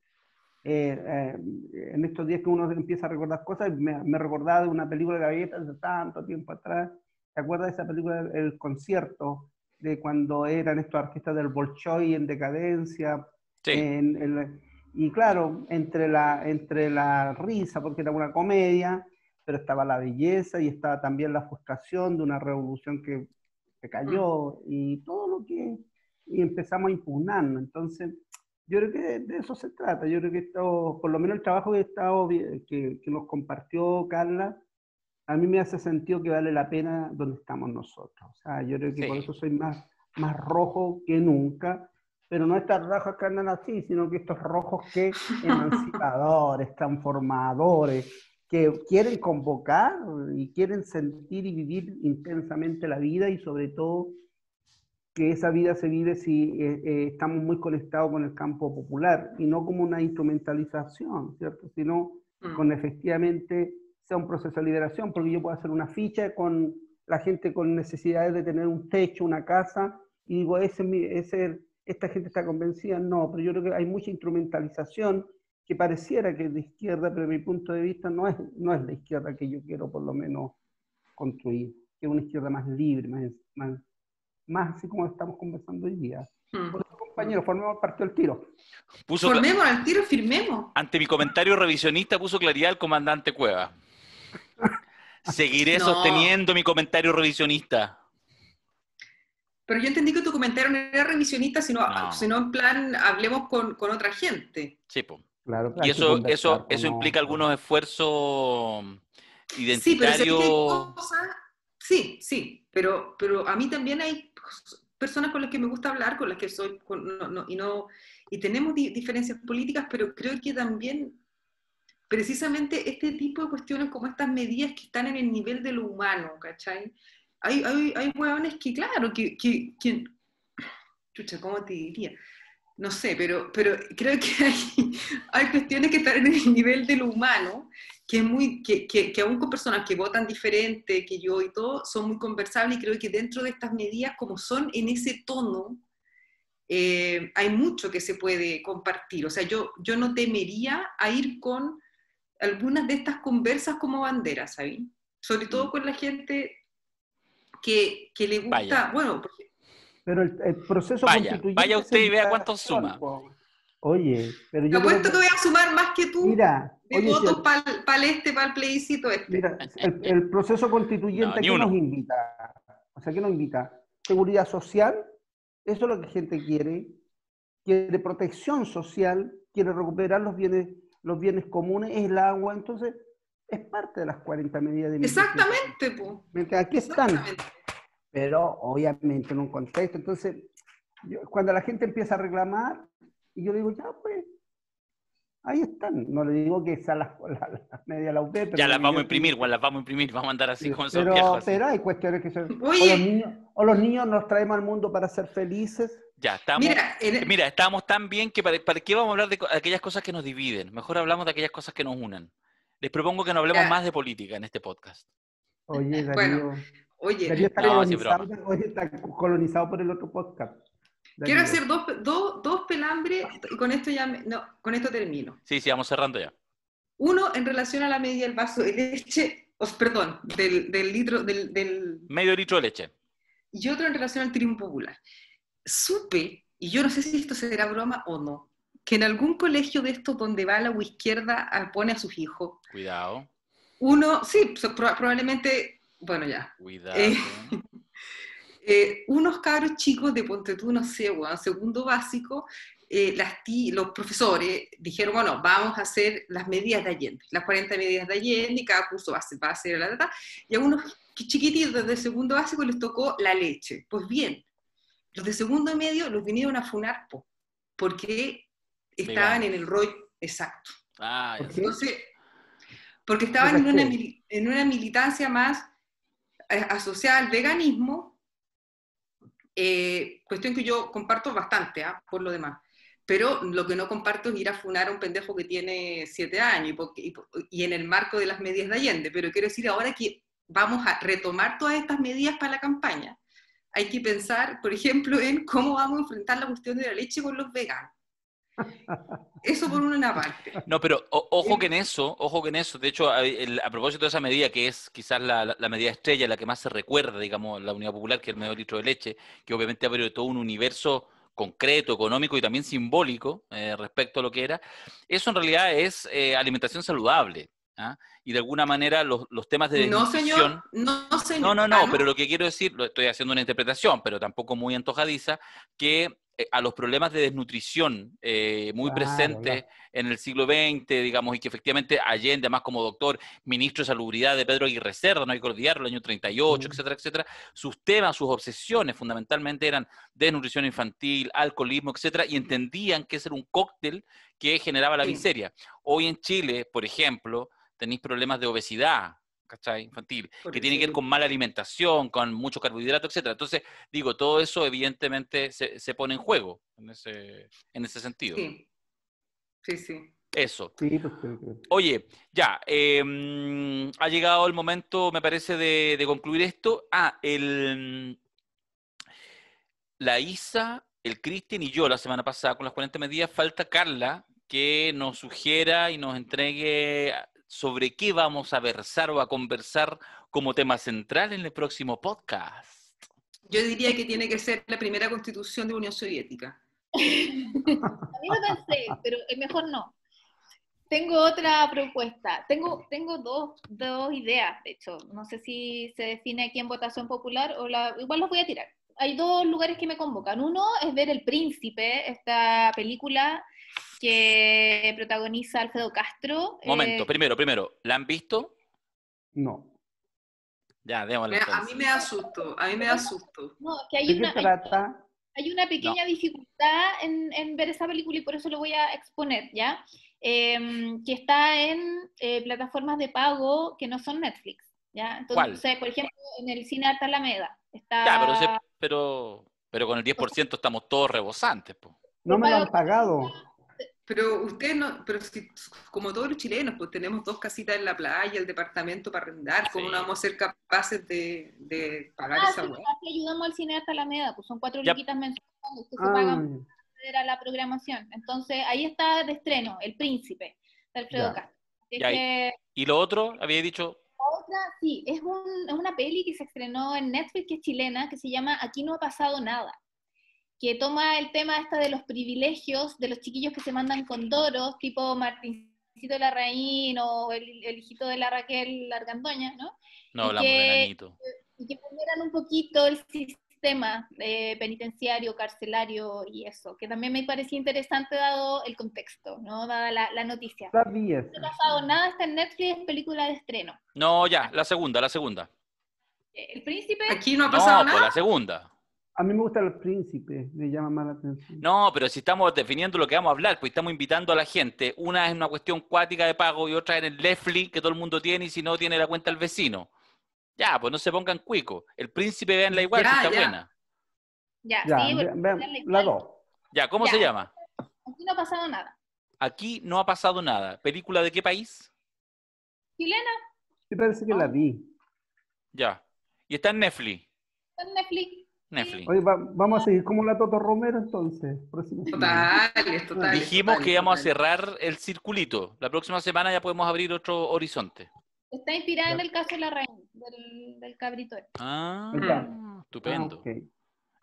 En estos días que uno empieza a recordar cosas, me recordaba de una película de Gaveta de tanto tiempo atrás. ¿Te acuerdas de esa película, El Concierto, de cuando eran estos artistas del Bolshoi en decadencia? Sí. Y claro, entre la risa, porque era una comedia, pero estaba la belleza y estaba también la frustración de una revolución que cayó y todo lo que... Y empezamos a impugnarnos. Entonces, yo creo que de eso se trata. Yo creo que esto, por lo menos el trabajo que nos compartió Carla, a mí me hace sentido que vale la pena donde estamos nosotros. O sea, yo creo que por eso soy más rojo que nunca, pero no estas rojos que andan así, sino que estos rojos que emancipadores, transformadores, que quieren convocar y quieren sentir y vivir intensamente la vida y sobre todo que esa vida se vive si estamos muy conectados con el campo popular y no como una instrumentalización, ¿cierto? Sino con efectivamente sea un proceso de liberación, porque yo puedo hacer una ficha con la gente con necesidades de tener un techo, una casa, y digo, esta gente está convencida. No, pero yo creo que hay mucha instrumentalización que pareciera que es de izquierda, pero desde mi punto de vista no es la izquierda que yo quiero por lo menos construir, que es una izquierda más libre, más así como estamos conversando hoy día. Por eso, compañeros, formemos parte del tiro. Formemos al tiro, firmemos. Ante mi comentario revisionista puso claridad el comandante Cueva. Seguiré sosteniendo mi comentario revisionista. Pero yo entendí que tu comentario no era revisionista, sino en plan, hablemos con otra gente. Sí, pues. Claro, y eso implica algunos esfuerzos identitarios. Sí, pero a mí también hay personas con las que me gusta hablar, con las que soy, y tenemos diferencias políticas, pero creo que también, precisamente este tipo de cuestiones como estas medidas que están en el nivel de lo humano, ¿cachai? Hay hueones que, claro, que chucha, ¿cómo te diría? No sé, pero creo que hay cuestiones que están en el nivel de lo humano, que aún con personas que votan diferente que yo y todo, son muy conversables, y creo que dentro de estas medidas, como son en ese tono, hay mucho que se puede compartir. O sea, yo no temería a ir con algunas de estas conversas como banderas, ¿sabes? Sobre todo con la gente que le gusta, bueno, porque pero el proceso constituyente... Vaya usted y vea cuánto suma. Oye, pero yo... Te apuesto que voy a sumar más que tú. Mira, de votos para el plebiscito este. Mira, el proceso constituyente, ¿qué nos invita? O sea, ¿qué nos invita? Seguridad social, eso es lo que la gente quiere protección social, quiere recuperar los bienes comunes, es el agua, entonces es parte de las 40 medidas de migración. Exactamente, pues. Aquí están. Pero obviamente en un contexto. Entonces, cuando la gente empieza a reclamar, y yo digo, ya pues, ahí están. No le digo que sean las medias de la UB, pero... Ya las vamos a imprimir, vamos a andar así con esos pero, viejos. Pero hay cuestiones que son... Oye. O los niños nos traemos al mundo para ser felices. Ya, mira, estábamos tan bien que ¿para qué vamos a hablar de aquellas cosas que nos dividen? Mejor hablamos de aquellas cosas que nos unen. Les propongo que no hablemos más de política en este podcast. Oye, Darío... Darío está colonizado por el otro podcast. Darío. Quiero hacer dos pelambres y con esto con esto termino. Sí, vamos cerrando ya. Uno, en relación a la medida del vaso de leche, del litro, del medio litro de leche. Y otro en relación al triunfo popular. Supe, y yo no sé si esto será broma o no, que en algún colegio de estos donde va la izquierda pone a sus hijos. Cuidado. Uno, sí, probablemente... Bueno, ya. Cuidado. Unos cabros chicos de ponte tú, no sé, segundo básico, los profesores dijeron, bueno, vamos a hacer las medidas de Allende, las 40 medidas de Allende, y cada curso va a ser y a unos chiquititos de segundo básico les tocó la leche. Pues bien, los de segundo medio los vinieron a funar porque estaban en el rollo exacto. Entonces, porque estaban en una militancia más asociada al veganismo, cuestión que yo comparto bastante, por lo demás, pero lo que no comparto es ir a funar a un pendejo que tiene 7 años y en el marco de las medidas de Allende, pero quiero decir, ahora que vamos a retomar todas estas medidas para la campaña, hay que pensar, por ejemplo, en cómo vamos a enfrentar la cuestión de la leche con los veganos. Eso por una parte. No, pero ojo que en eso, de hecho, a propósito de esa medida que es quizás la medida estrella, la que más se recuerda, digamos, la Unidad Popular, que es el medio litro de leche, que obviamente abre todo un universo concreto, económico y también simbólico respecto a lo que era, eso en realidad es alimentación saludable. Y de alguna manera los temas de desnutrición... No, señor. No, pero lo que quiero decir, lo estoy haciendo una interpretación, pero tampoco muy antojadiza, que a los problemas de desnutrición muy presentes en el siglo XX, digamos, y que efectivamente Allende, además como doctor, ministro de Salubridad de Pedro Aguirre Cerda, no hay que olvidarlo, el año 38, etcétera, etcétera, sus temas, sus obsesiones fundamentalmente eran desnutrición infantil, alcoholismo, etcétera, y entendían que ese era un cóctel que generaba la miseria. Hoy en Chile, por ejemplo, tenéis problemas de obesidad, ¿cachai? Infantil, que tiene que ver con mala alimentación, con mucho carbohidrato, etcétera. Entonces, digo, todo eso evidentemente se pone en juego en ese sentido. Sí. Eso. Sí, pues, Oye, ya, ha llegado el momento, me parece, de concluir esto. La la Isa, el Cristian y yo la semana pasada con las 40 medidas. Falta Carla, que nos sugiera y nos entregue sobre qué vamos a versar o a conversar como tema central en el próximo podcast. Yo diría que tiene que ser la primera constitución de la Unión Soviética. A mí lo pensé, pero mejor no. Tengo otra propuesta. Tengo dos ideas, de hecho. No sé si se define aquí en votación popular o igual los voy a tirar. Hay dos lugares que me convocan. Uno es ver El Príncipe, esta película que protagoniza Alfredo Castro. Momento, primero, ¿la han visto? No. Ya, démosle. A mí me da susto, No, es que ¿De qué trata? hay una pequeña dificultad en ver esa película y por eso lo voy a exponer, ¿ya? Que está en plataformas de pago que no son Netflix, ¿ya? Entonces, ¿Cuál? por ejemplo, en el Cine Arte Alameda está... Ya, pero con el 10% estamos todos rebosantes, po. No me lo han pagado. Pero usted no, pero si, como todos los chilenos, pues tenemos 2 casitas en la playa, el departamento para arrendar, ¿cómo no vamos a ser capaces de pagar esa hueá? Sí, ayudamos al Cine Arte Alameda, pues son 4 Ya. luquitas mensuales que se pagan para acceder a la programación. Entonces, ahí está de estreno, El Príncipe, de Alfredo Ya. Castro. Ya, ¿y lo otro? Había dicho... Otra, sí, es una peli que se estrenó en Netflix, que es chilena, que se llama Aquí no ha pasado nada, que toma el tema de los privilegios de los chiquillos que se mandan con doros, tipo Martincito Larraín o el hijito de la Raquel Argandoña, ¿no? No hablamos de Nanito. Y que vulneran un poquito el sistema penitenciario, carcelario y eso, que también me parecía interesante dado el contexto, ¿no? Dada la noticia. La vi No esa. ha pasado nada, está en Netflix, es película de estreno. No, ya, la segunda. El Príncipe... Aquí no ha pasado No, pues nada. la segunda. A mí me gusta El Príncipe, me llama más la atención. No, pero si estamos definiendo lo que vamos a hablar, pues estamos invitando a la gente. Una es una cuestión cuática de pago y otra es en el Netflix que todo el mundo tiene y si no tiene la cuenta el vecino. Ya, pues no se pongan cuicos. El Príncipe, véanla igual, Ya, si está ya. buena. Ya, Ya, sí, vean, darle la igual. 2. Ya, ¿cómo Ya. se llama? Aquí no ha pasado nada. Aquí no ha pasado nada. ¿Película de qué país? Chilena, Sí, parece que la vi. Ya. Y está en Netflix. está en Netflix. Netflix. Oye, vamos a seguir como la Toto Romero entonces. Próximo semana. Totales. Dijimos que íbamos a totales. cerrar el circulito. La próxima semana ya podemos abrir otro horizonte. Está inspirada Ya. en el caso de la reina, del cabrito. Ah, Ya. estupendo. Ok.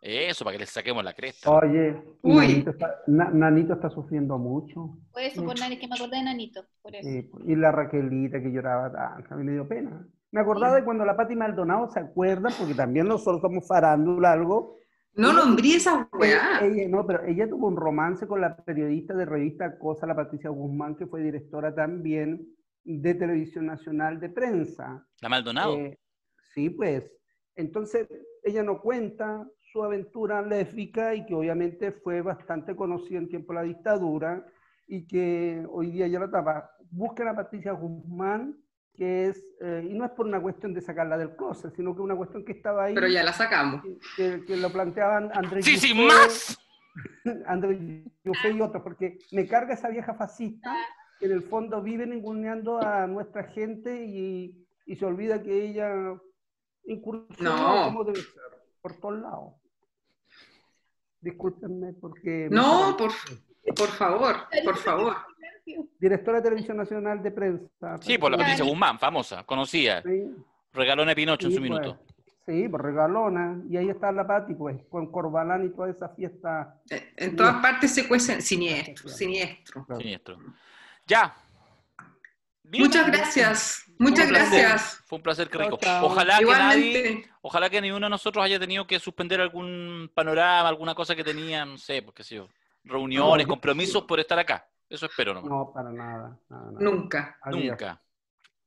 Eso, para que le saquemos la cresta. Oye, Uy. Nanito está sufriendo mucho. Por eso, por nadie, que me acordé de Nanito. Por eso. Y la Raquelita que lloraba tanto, a mí me dio pena. Me acordaba de cuando la Pati Maldonado, ¿se acuerda? Porque también nosotros somos farándula, algo. No nombré esa weá. No, pero ella tuvo un romance con la periodista de revista Cosa, la Patricia Guzmán, que fue directora también de Televisión Nacional de Prensa. ¿La Maldonado? Sí, pues. Entonces, ella nos cuenta su aventura lésbica y que obviamente fue bastante conocida en tiempo de la dictadura y que hoy día ya la tapa. Busquen a Patricia Guzmán, que es, y no es por una cuestión de sacarla del closet, sino que una cuestión que estaba ahí. Pero ya la sacamos. Que lo planteaban Andrés ¡Sí, sin Yuffé, más! Andrés Yuffé y otros, porque me carga esa vieja fascista que en el fondo vive ninguneando a nuestra gente y se olvida que ella incursionó No. como debe ser, por todos lados. Discúlpenme porque... No, por favor. Directora de Televisión Nacional de Prensa. Sí, por la Patricia Guzmán, famosa, conocida. Sí, Regalona de Pinocho en sí, su minuto. pues, sí, pues regalona. Y ahí está la Pati, pues, con Corbalán y toda esa fiesta. En todas partes se cuecen siniestro. Claro. Siniestro. Ya. Bien. Muchas gracias. Muchas Fue un placer. gracias. Fue un placer, qué rico. Chao, chao. Ojalá que ni uno de nosotros haya tenido que suspender algún panorama, alguna cosa que tenía, no sé, porque sé yo, reuniones, No, compromisos por estar acá. Eso espero nomás. No, para nada. Nada. Nunca. Adiós. Nunca.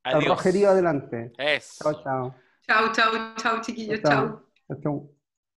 Al Adiós. rojerío adelante. Eso. Chao, chao. Chao, chiquillos. Chao. Chao. Chao, chao.